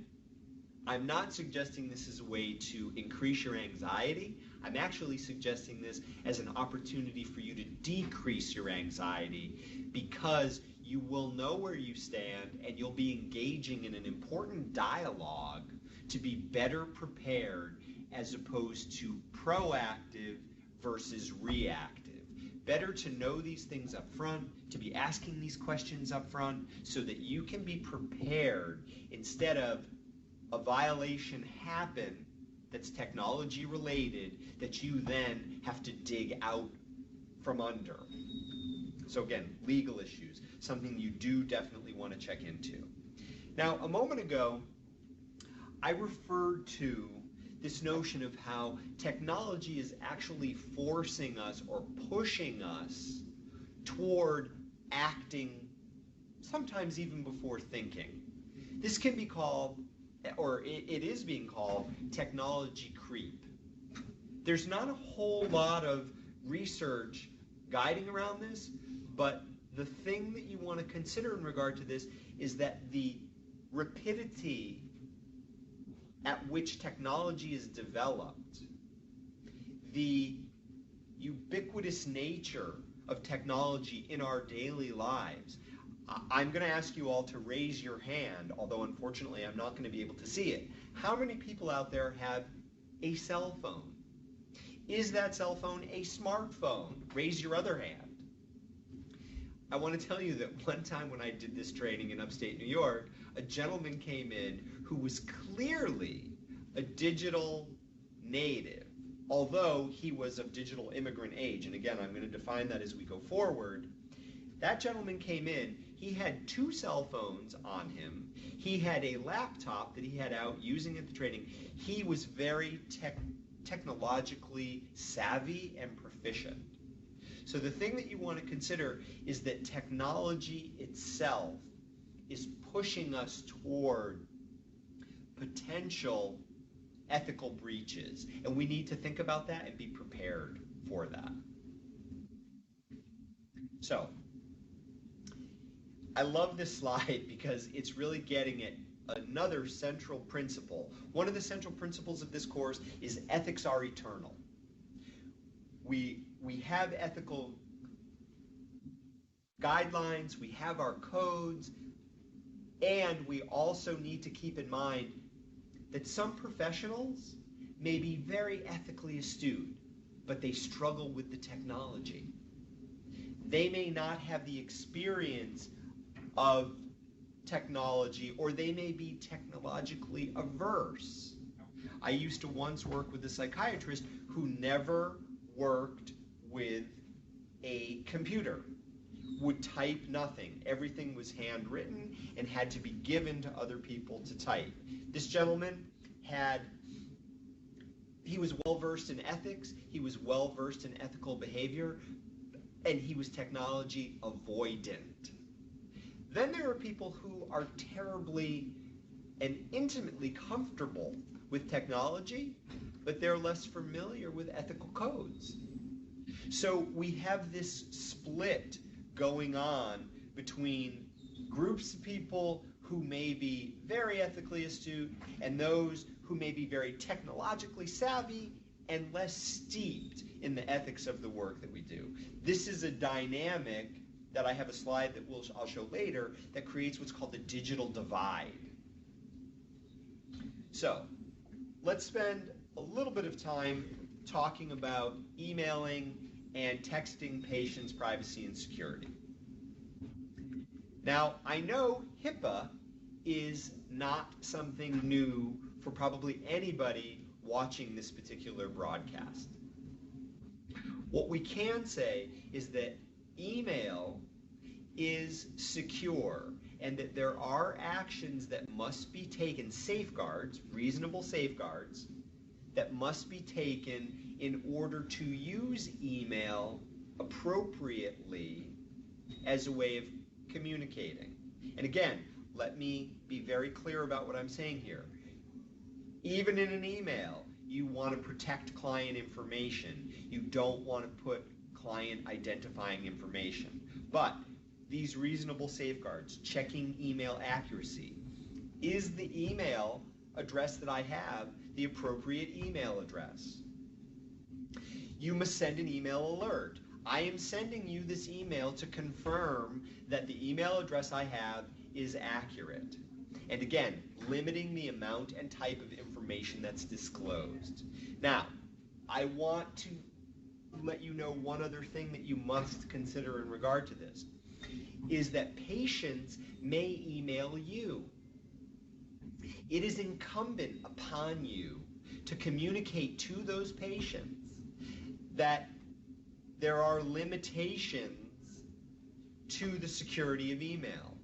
I'm not suggesting this is a way to increase your anxiety. I'm actually suggesting this as an opportunity for you to decrease your anxiety, because you will know where you stand and you'll be engaging in an important dialogue to be better prepared, as opposed to proactive versus reactive. Better to know these things up front, to be asking these questions up front, so that you can be prepared instead of a violation happen that's technology related that you then have to dig out from under. So again, legal issues, something you do definitely want to check into. Now, a moment ago, I referred to this notion of how technology is actually forcing us or pushing us toward acting, sometimes even before thinking. This can be called, or it is being called, technology creep. There's not a whole lot of research guiding around this, but the thing that you want to consider in regard to this is that the rapidity at which technology is developed, the ubiquitous nature of technology in our daily lives. I'm going to ask you all to raise your hand, although unfortunately I'm not going to be able to see it. How many people out there have a cell phone? Is that cell phone a smartphone? Raise your other hand. I want to tell you that one time when I did this training in upstate New York, a gentleman came in who was clearly a digital native, although he was of digital immigrant age. And again, I'm going to define that as we go forward. That gentleman came in, he had 2 cell phones on him, he had a laptop that he had out using at the training. He was very technologically savvy and proficient. So the thing that you want to consider is that technology itself is pushing us toward potential ethical breaches, and we need to think about that and be prepared for that. So, I love this slide because it's really getting at another central principle. One of the central principles of this course is ethics are eternal. We have ethical guidelines, we have our codes, and we also need to keep in mind that some professionals may be very ethically astute, but they struggle with the technology. They may not have the experience of technology, or they may be technologically averse. I used to once work with a psychiatrist who never worked with a computer, would type nothing. Everything was handwritten and had to be given to other people to type. This gentleman he was well versed in ethics, he was well versed in ethical behavior, and he was technology avoidant. Then there are people who are terribly and intimately comfortable with technology, but they're less familiar with ethical codes. So we have this split going on between groups of people who may be very ethically astute and those who may be very technologically savvy and less steeped in the ethics of the work that we do. This is a dynamic that I have a slide that I'll show later that creates what's called the digital divide. So let's spend a little bit of time talking about emailing and texting patients' privacy and security. Now, I know HIPAA is not something new for probably anybody watching this particular broadcast. What we can say is that email is secure and that there are actions that must be taken, safeguards, reasonable safeguards, that must be taken in order to use email appropriately as a way of communicating. And again, let me be very clear about what I'm saying here. Even in an email, you want to protect client information. You don't want to put client identifying information. But these reasonable safeguards, checking email accuracy. Is the email address that I have the appropriate email address? You must send an email alert. I am sending you this email to confirm that the email address I have is accurate. And again, limiting the amount and type of information that's disclosed. Now, I want to let you know one other thing that you must consider in regard to this, is that patients may email you. It is incumbent upon you to communicate to those patients that there are limitations to the security of email,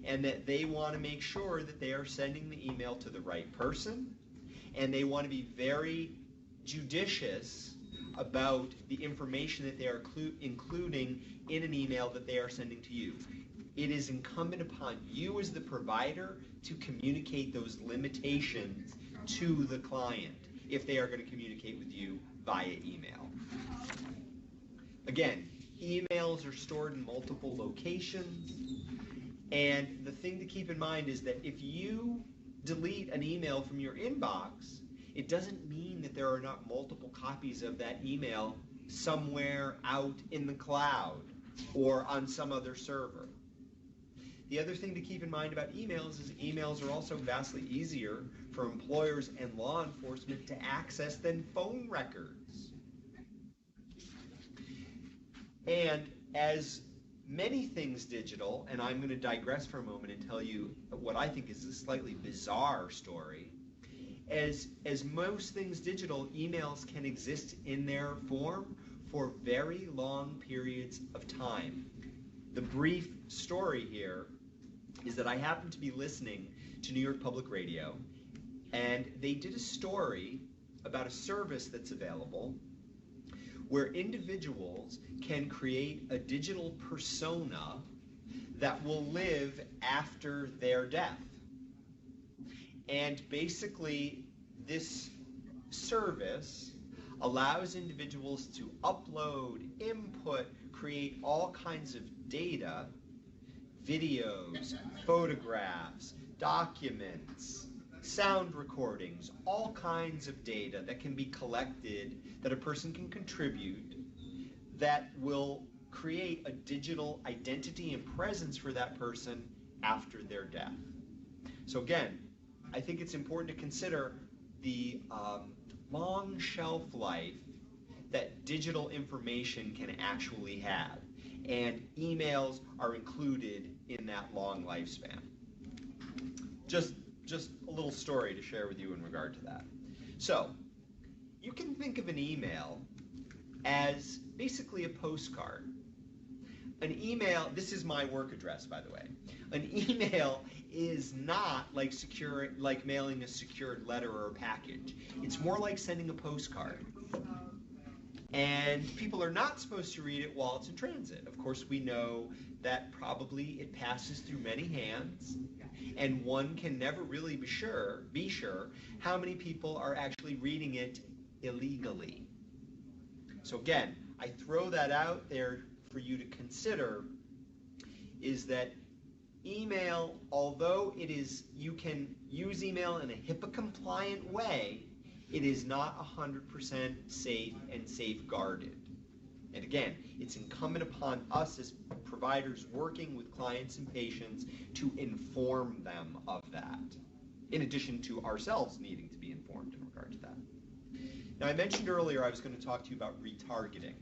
and that they want to make sure that they are sending the email to the right person, and they want to be very judicious about the information that they are including in an email that they are sending to you. It is incumbent upon you as the provider to communicate those limitations to the client if they are going to communicate with you via email. Again, emails are stored in multiple locations, and the thing to keep in mind is that if you delete an email from your inbox, it doesn't mean that there are not multiple copies of that email somewhere out in the cloud or on some other server. The other thing to keep in mind about emails is emails are also vastly easier for employers and law enforcement to access than phone records. And as many things digital, and I'm going to digress for a moment and tell you what I think is a slightly bizarre story, as most things digital, emails can exist in their form for very long periods of time. The brief story here is that I happened to be listening to New York Public Radio, and they did a story about a service that's available where individuals can create a digital persona that will live after their death. And basically, this service allows individuals to upload, input, create all kinds of data, videos, photographs, documents, sound recordings, all kinds of data that can be collected that a person can contribute that will create a digital identity and presence for that person after their death. So again, I think it's important to consider the long shelf life that digital information can actually have, and emails are included in that long lifespan. Just a little story to share with you in regard to that. So, you can think of an email as basically a postcard. An email, this is my work address, by the way. An email is not like mailing a secured letter or a package. It's more like sending a postcard. And people are not supposed to read it while it's in transit. Of course, we know that probably it passes through many hands, and one can never really be sure how many people are actually reading it illegally. So again, I throw that out there for you to consider, is that email, although you can use email in a HIPAA compliant way, it is not 100% safe and safeguarded. And again, it's incumbent upon us as providers working with clients and patients to inform them of that, in addition to ourselves needing to be informed in regard to that. Now, I mentioned earlier I was going to talk to you about retargeting.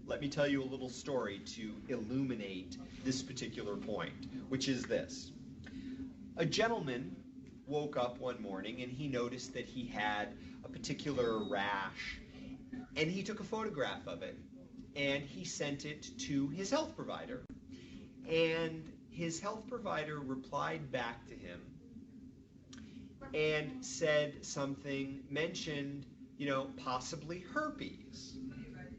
Let me tell you a little story to illuminate this particular point, which is this. A gentleman woke up one morning and he noticed that he had a particular rash, and he took a photograph of it and he sent it to his health provider, and his health provider replied back to him and said something, mentioned, possibly herpes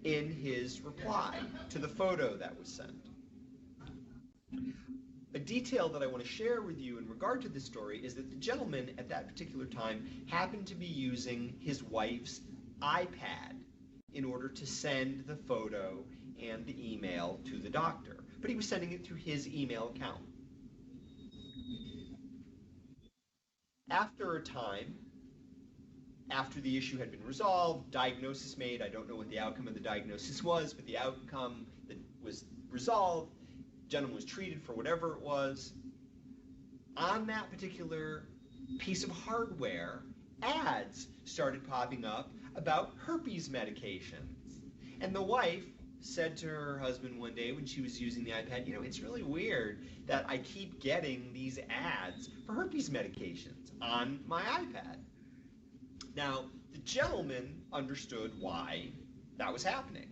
in his reply to the photo that was sent. A detail that I want to share with you in regard to this story is that the gentleman at that particular time happened to be using his wife's iPad in order to send the photo and the email to the doctor, but he was sending it through his email account. After a time, after the issue had been resolved, diagnosis made, I don't know what the outcome of the diagnosis was, but the outcome that was resolved, the gentleman was treated for whatever it was. On that particular piece of hardware, ads started popping up about herpes medications. And the wife said to her husband one day when she was using the iPad, it's really weird that I keep getting these ads for herpes medications on my iPad. Now, the gentleman understood why that was happening.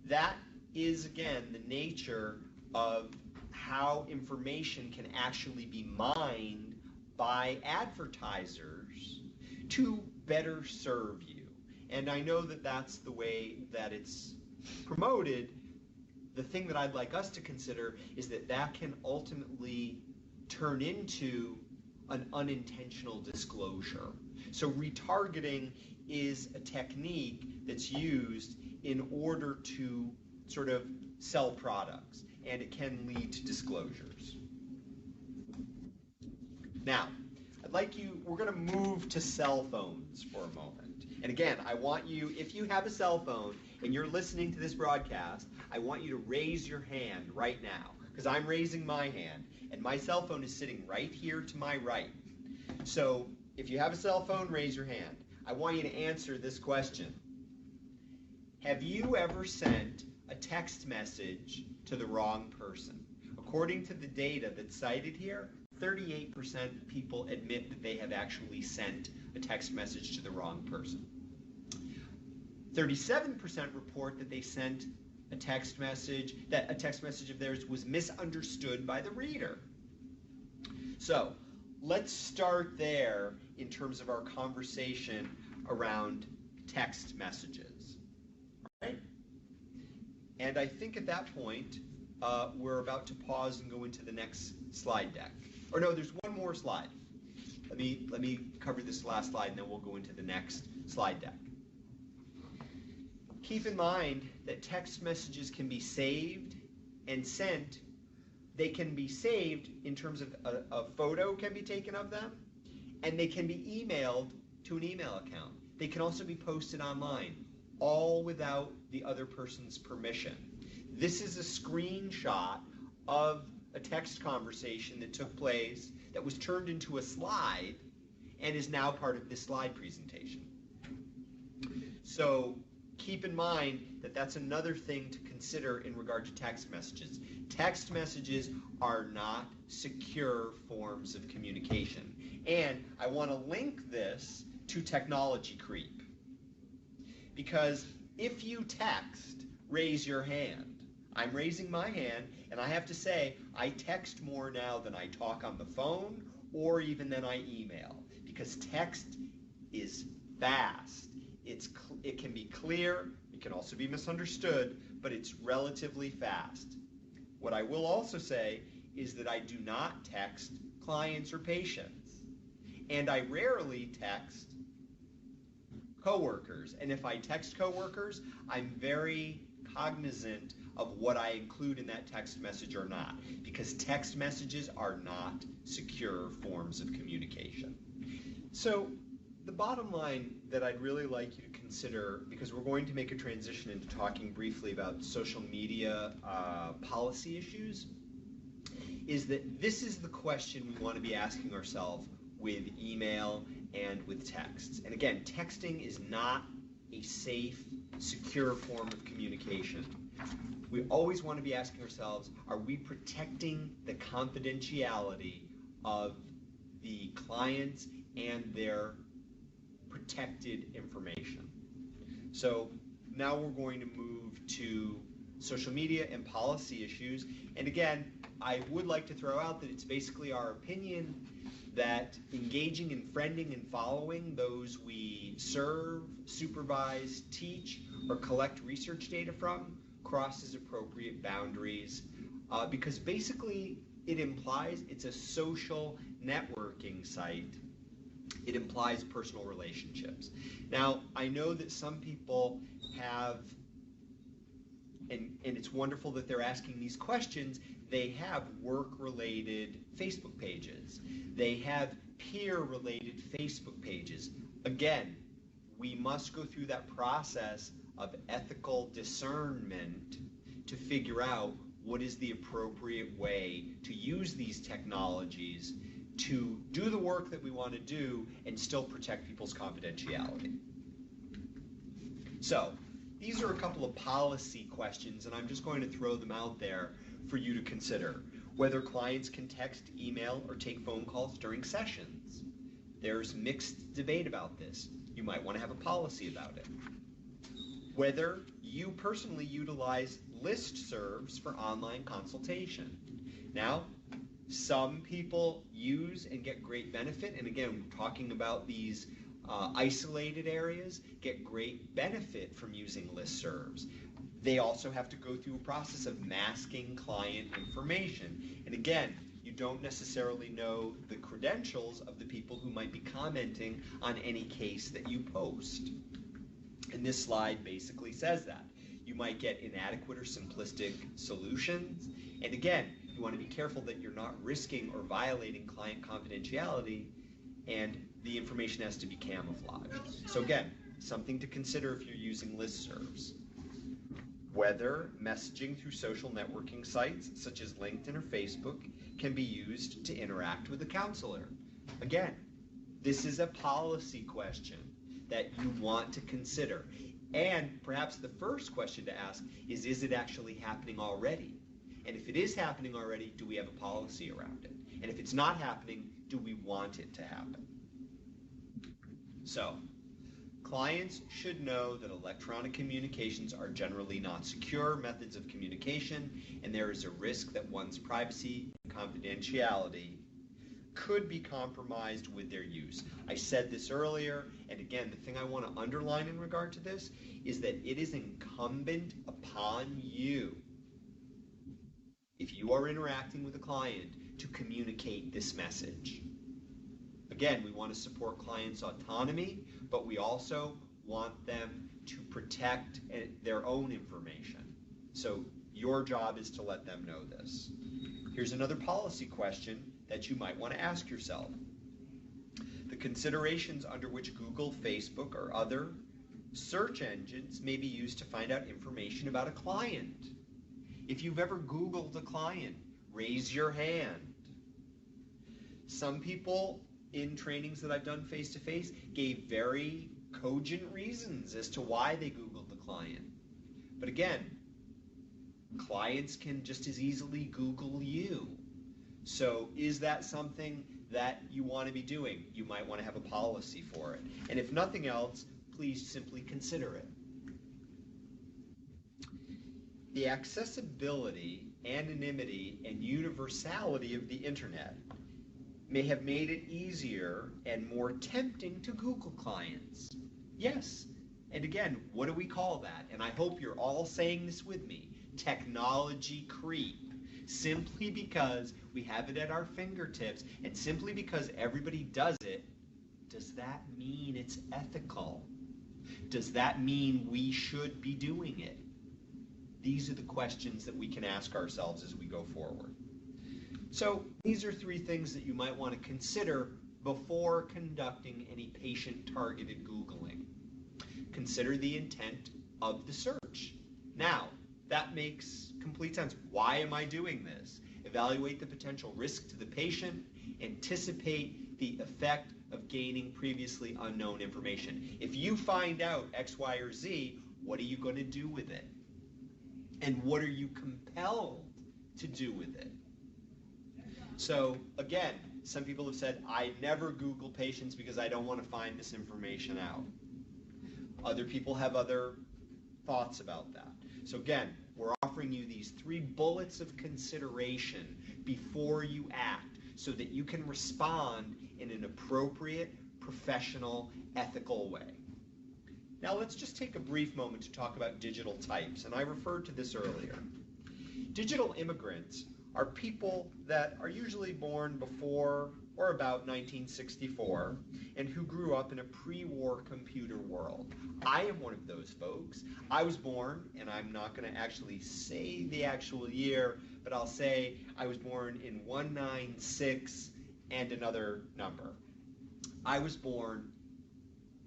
That is, again, the nature of how information can actually be mined by advertisers to better serve you. And I know that that's the way that it's promoted. The thing that I'd like us to consider is that that can ultimately turn into an unintentional disclosure. So retargeting is a technique that's used in order to sort of sell products, and it can lead to disclosures. Now, we're going to move to cell phones for a moment. And again, I want you, if you have a cell phone and you're listening to this broadcast, I want you to raise your hand right now, because I'm raising my hand, and my cell phone is sitting right here to my right. So if you have a cell phone, raise your hand. I want you to answer this question. Have you ever sent a text message to the wrong person? According to the data that's cited here, 38% of people admit that they have actually sent a text message to the wrong person. 37% report that they sent a text message, that a text message of theirs was misunderstood by the reader. So let's start there in terms of our conversation around text messages. All right? And I think at that point, we're about to pause and go into the next slide deck. Or no, there's one more slide. Let me cover this last slide, and then we'll go into the next slide deck. Keep in mind that text messages can be saved and sent. They can be saved in terms of a photo can be taken of them, and they can be emailed to an email account. They can also be posted online, all without the other person's permission. This is a screenshot of a text conversation that took place that was turned into a slide and is now part of this slide presentation. So keep in mind that that's another thing to consider in regard to text messages. Text messages are not secure forms of communication. And I want to link this to technology creep. Because if you text, raise your hand. I'm raising my hand, and I have to say, I text more now than I talk on the phone or even than I email, because text is fast. It can be clear, it can also be misunderstood, but it's relatively fast. What I will also say is that I do not text clients or patients, and I rarely text coworkers. And if I text coworkers, I'm very cognizant of what I include in that text message or not, because text messages are not secure forms of communication. So the bottom line that I'd really like you to consider, because we're going to make a transition into talking briefly about social media policy issues, is that this is the question we want to be asking ourselves with email and with texts. And again, texting is not a safe, secure form of communication. We always want to be asking ourselves, are we protecting the confidentiality of the clients and their protected information? So now we're going to move to social media and policy issues. And again, I would like to throw out that it's basically our opinion that engaging in friending and following those we serve, supervise, teach, or collect research data from crosses appropriate boundaries because basically it implies it's a social networking site. It implies personal relationships. Now, I know that some people have, and it's wonderful that they're asking these questions, they have work-related Facebook pages. They have peer-related Facebook pages. Again, we must go through that process of ethical discernment to figure out what is the appropriate way to use these technologies to do the work that we want to do and still protect people's confidentiality. So, these are a couple of policy questions, and I'm just going to throw them out there for you to consider. Whether clients can text, email, or take phone calls during sessions. There's mixed debate about this. You might want to have a policy about it. Whether you personally utilize listservs for online consultation. Now, some people use and get great benefit, and again, we're talking about these isolated areas, get great benefit from using listservs. They also have to go through a process of masking client information. And again, you don't necessarily know the credentials of the people who might be commenting on any case that you post. And this slide basically says that. You might get inadequate or simplistic solutions. And again, you want to be careful that you're not risking or violating client confidentiality, and the information has to be camouflaged. So again, something to consider if you're using listservs. Whether messaging through social networking sites such as LinkedIn or Facebook can be used to interact with a counselor. Again, this is a policy question that you want to consider. And perhaps the first question to ask is it actually happening already? And if it is happening already, do we have a policy around it? And if it's not happening, do we want it to happen? So, clients should know that electronic communications are generally not secure methods of communication, and there is a risk that one's privacy and confidentiality could be compromised with their use. I said this earlier, and again, the thing I want to underline in regard to this is that it is incumbent upon you, if you are interacting with a client, to communicate this message. Again, we want to support clients' autonomy, but we also want them to protect their own information. So your job is to let them know this. Here's another policy question that you might want to ask yourself. The considerations under which Google, Facebook, or other search engines may be used to find out information about a client. If you've ever Googled a client, raise your hand. Some people in trainings that I've done face-to-face gave very cogent reasons as to why they Googled the client. But again, clients can just as easily Google you. So is that something that you want to be doing? You might want to have a policy for it. And if nothing else, please simply consider it. The accessibility, anonymity, and universality of the internet may have made it easier and more tempting to Google clients. Yes, and again, what do we call that? And I hope you're all saying this with me. Technology creep. Simply because we have it at our fingertips and simply because everybody does it, does that mean it's ethical? Does that mean we should be doing it? These are the questions that we can ask ourselves as we go forward. So these are three things that you might want to consider before conducting any patient-targeted Googling. Consider the intent of the search. Now, that makes complete sense. Why am I doing this? Evaluate the potential risk to the patient. Anticipate the effect of gaining previously unknown information. If you find out X, Y, or Z, what are you going to do with it? And what are you compelled to do with it? So again, some people have said, I never Google patients because I don't want to find this information out. Other people have other thoughts about that. So again, we're offering you these 3 bullets of consideration before you act. so that you can respond in an appropriate, professional, ethical way. Now let's just take a brief moment to talk about digital types, and I referred to this earlier. Digital immigrants are people that are usually born before or about 1964 and who grew up in a pre-war computer world. I am one of those folks. I was born, and I'm not going to actually say the actual year, but I'll say I was born in 196 and another number. I was born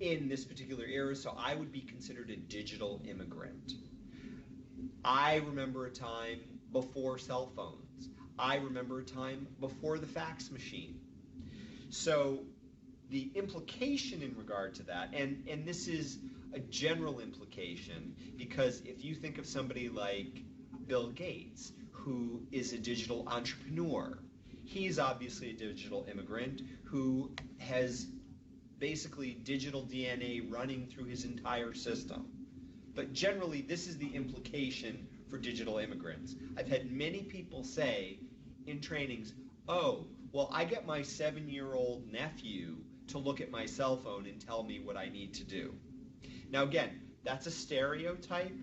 in this particular era, so I would be considered a digital immigrant. I remember a time before cell phones. I remember a time before the fax machine. So the implication in regard to that, and this is a general implication, because if you think of somebody like Bill Gates, who is a digital entrepreneur, he's obviously a digital immigrant who has basically digital DNA running through his entire system. But generally, this is the implication for digital immigrants. I've had many people say in trainings, oh, well, I get my 7-year-old nephew to look at my cell phone and tell me what I need to do. Now again, that's a stereotype,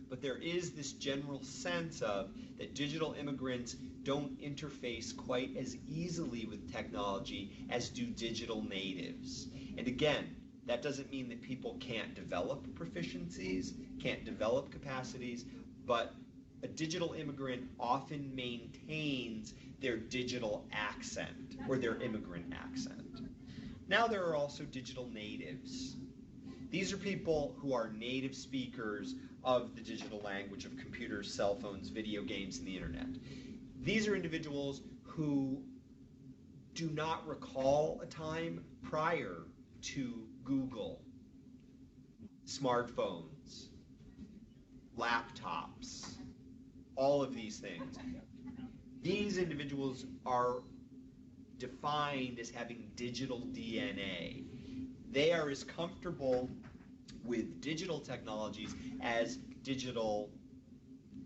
but there is this general sense of that digital immigrants don't interface quite as easily with technology as do digital natives. And again, that doesn't mean that people can't develop proficiencies, can't develop capacities, but a digital immigrant often maintains their digital accent or their immigrant accent. Now there are also digital natives. These are people who are native speakers of the digital language of computers, cell phones, video games, and the internet. These are individuals who do not recall a time prior to Google, smartphones, laptops, all of these things. These individuals are defined as having digital DNA. They are as comfortable with digital technologies as digital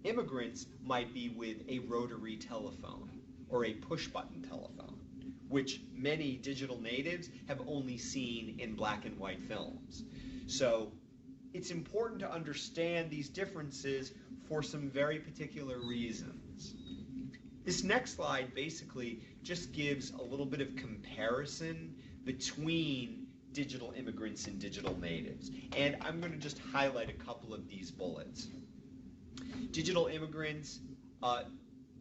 immigrants might be with a rotary telephone or a push-button telephone, which many digital natives have only seen in black and white films. So it's important to understand these differences for some very particular reasons. This next slide basically just gives a little bit of comparison between digital immigrants and digital natives. And I'm going to just highlight a couple of these bullets. Digital immigrants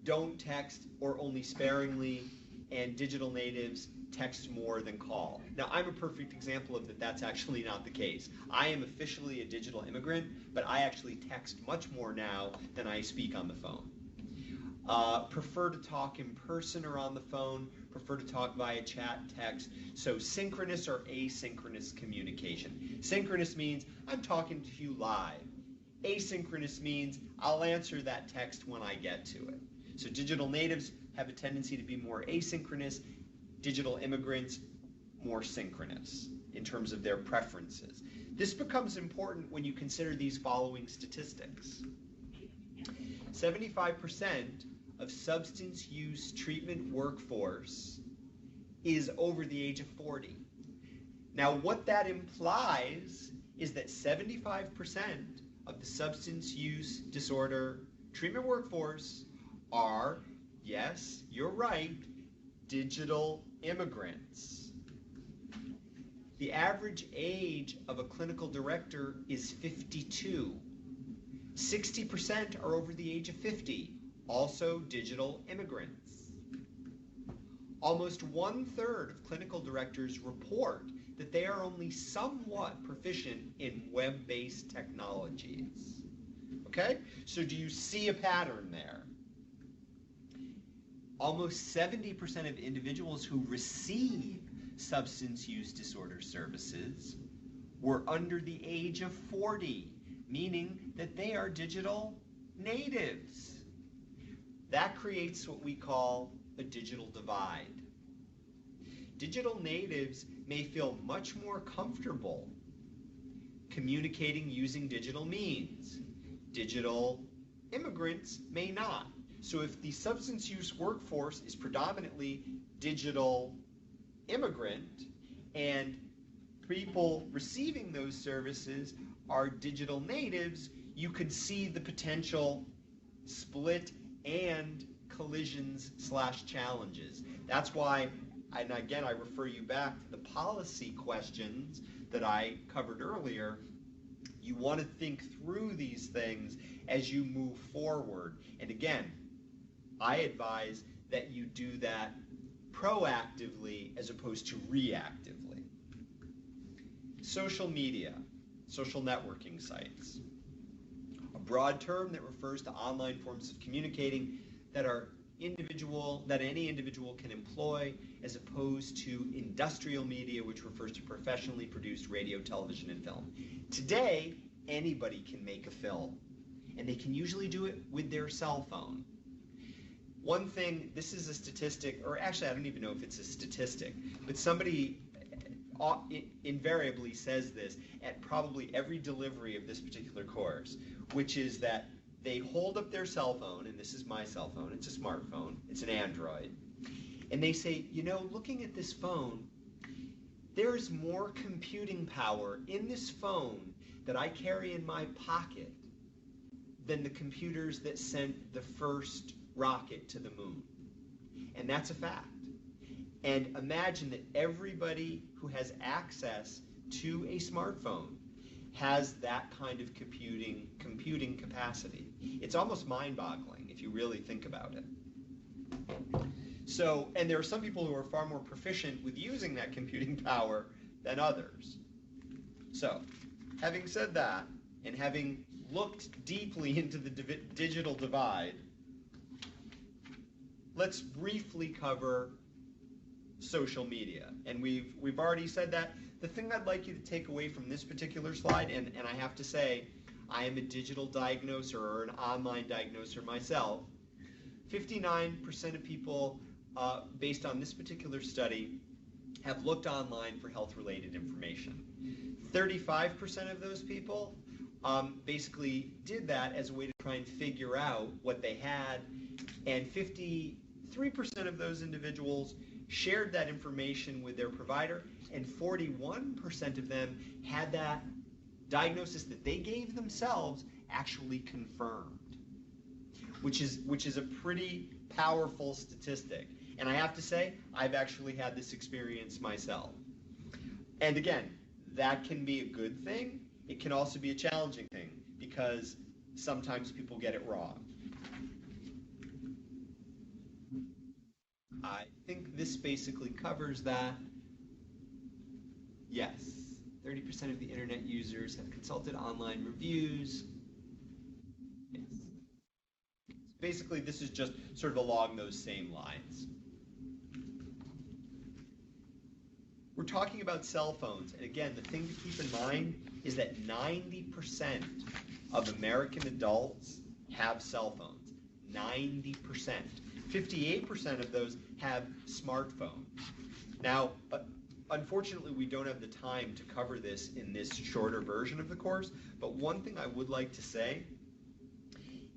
don't text or only sparingly, and digital natives text more than call. Now, I'm a perfect example of that that's actually not the case. I am officially a digital immigrant, but I actually text much more now than I speak on the phone. Prefer to talk in person or on the phone, prefer to talk via chat, text. So synchronous or asynchronous communication. Synchronous means I'm talking to you live. Asynchronous means I'll answer that text when I get to it. So digital natives have a tendency to be more asynchronous, digital immigrants more synchronous in terms of their preferences. This becomes important when you consider these following statistics. 75% of substance use treatment workforce is over the age of 40. Now what that implies is that 75% of the substance use disorder treatment workforce are, yes, you're right, digital immigrants. The average age of a clinical director is 52. 60% are over the age of 50, also digital immigrants. Almost 1/3 of clinical directors report that they are only somewhat proficient in web-based technologies. Okay, so do you see a pattern there? Almost 70% of individuals who receive substance use disorder services were under the age of 40, meaning that they are digital natives. That creates what we call a digital divide. Digital natives may feel much more comfortable communicating using digital means. Digital immigrants may not. So if the substance use workforce is predominantly digital immigrant and people receiving those services are digital natives, you could see the potential split and collisions/challenges. That's why, and again, I refer you back to the policy questions that I covered earlier. You want to think through these things as you move forward. And again, I advise that you do that proactively as opposed to reactively. Social media, social networking sites. A broad term that refers to online forms of communicating that any individual can employ, as opposed to industrial media, which refers to professionally produced radio, television, and film. Today, anybody can make a film, and they can usually do it with their cell phone. One thing, this is a statistic, or actually I don't even know if it's a statistic, but somebody invariably says this at probably every delivery of this particular course, which is that they hold up their cell phone, and this is my cell phone, it's a smartphone, it's an Android, and they say, you know, looking at this phone, there's more computing power in this phone that I carry in my pocket than the computers that sent the first rocket to the moon. And that's a fact. And imagine that everybody who has access to a smartphone has that kind of computing capacity. It's almost mind-boggling if you really think about it. So, and there are some people who are far more proficient with using that computing power than others. So, having said that, and having looked deeply into the digital divide, let's briefly cover social media. And we've already said that. The thing I'd like you to take away from this particular slide, and I have to say, I am a digital diagnoser or an online diagnoser myself. 59% of people, based on this particular study, have looked online for health-related information. 35% of those people basically did that as a way to try and figure out what they had, and 53% of those individuals shared that information with their provider, and 41% of them had that diagnosis that they gave themselves actually confirmed, which is a pretty powerful statistic. And I have to say, I've actually had this experience myself. And again, that can be a good thing. It can also be a challenging thing because sometimes people get it wrong. I think this basically covers that. Yes, 30% of the internet users have consulted online reviews. Yes. Basically, this is just sort of along those same lines. We're talking about cell phones, and again, the thing to keep in mind is that 90% of American adults have cell phones. 90%. 58% of those have smartphones. Now, unfortunately, we don't have the time to cover this in this shorter version of the course, but one thing I would like to say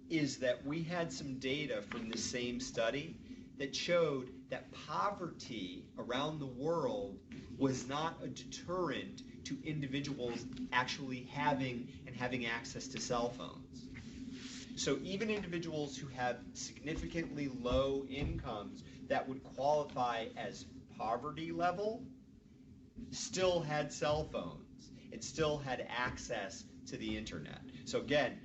is that we had some data from the same study that showed that poverty around the world was not a deterrent to individuals actually having access to cell phones. So even individuals who have significantly low incomes that would qualify as poverty level still had cell phones and still had access to the internet. So again,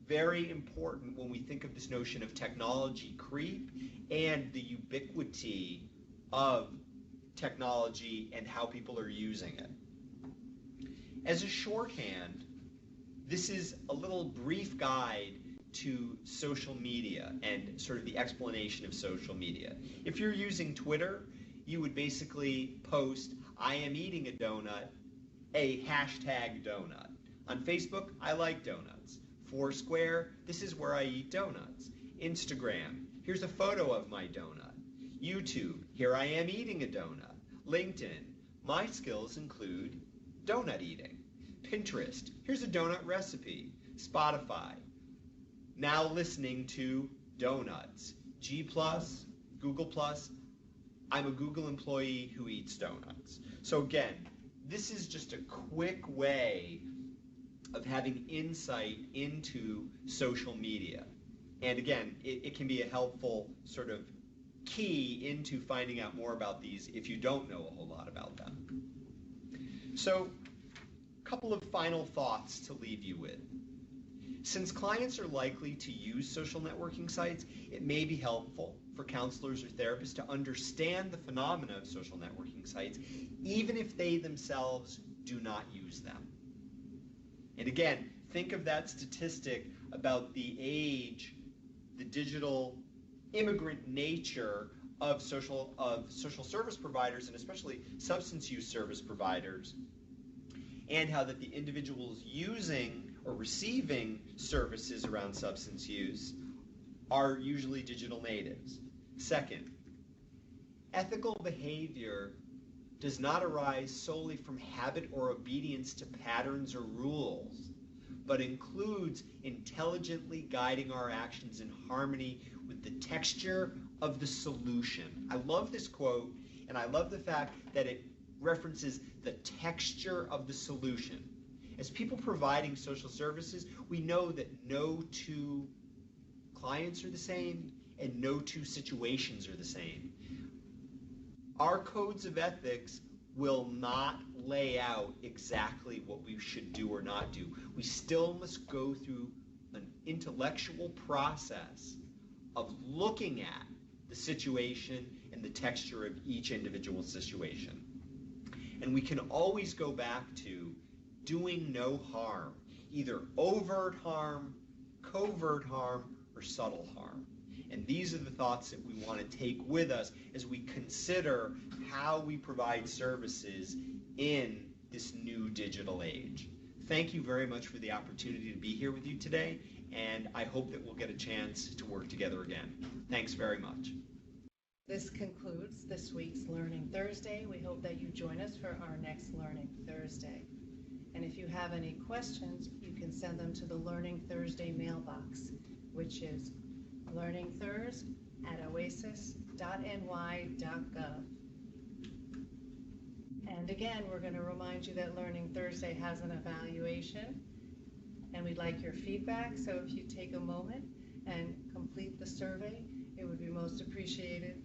very important when we think of this notion of technology creep and the ubiquity of technology and how people are using it. As a shorthand, this is a little brief guide to social media and sort of the explanation of social media. If you're using Twitter, you would basically post, I am eating a donut, a hashtag donut. On Facebook, I like donuts. Foursquare, this is where I eat donuts. Instagram, here's a photo of my donut. YouTube, here I am eating a donut. LinkedIn, my skills include donut eating. Pinterest, here's a donut recipe. Spotify, now listening to donuts. G+, Google+, I'm a Google employee who eats donuts. So again, this is just a quick way of having insight into social media. And again, it can be a helpful sort of key into finding out more about these if you don't know a whole lot about them. So, a couple of final thoughts to leave you with. Since clients are likely to use social networking sites, it may be helpful for counselors or therapists to understand the phenomena of social networking sites, even if they themselves do not use them. And again, think of that statistic about the age, the digital immigrant nature of social service providers, and especially substance use service providers, and how that the individuals using or receiving services around substance use are usually digital natives. Second, ethical behavior does not arise solely from habit or obedience to patterns or rules, but includes intelligently guiding our actions in harmony with the texture of the solution. I love this quote, and I love the fact that it references the texture of the solution. As people providing social services, we know that no two clients are the same and no two situations are the same. Our codes of ethics will not lay out exactly what we should do or not do. We still must go through an intellectual process of looking at the situation and the texture of each individual situation. And we can always go back to doing no harm, either overt harm, covert harm, or subtle harm. And these are the thoughts that we want to take with us as we consider how we provide services in this new digital age. Thank you very much for the opportunity to be here with you today, and I hope that we'll get a chance to work together again. Thanks very much. This concludes this week's Learning Thursday. We hope that you join us for our next Learning Thursday. And if you have any questions, you can send them to the Learning Thursday mailbox, which is learningthurs@oasas.ny.gov. And again, we're going to remind you that Learning Thursday has an evaluation, and we'd like your feedback. So if you take a moment and complete the survey, it would be most appreciated.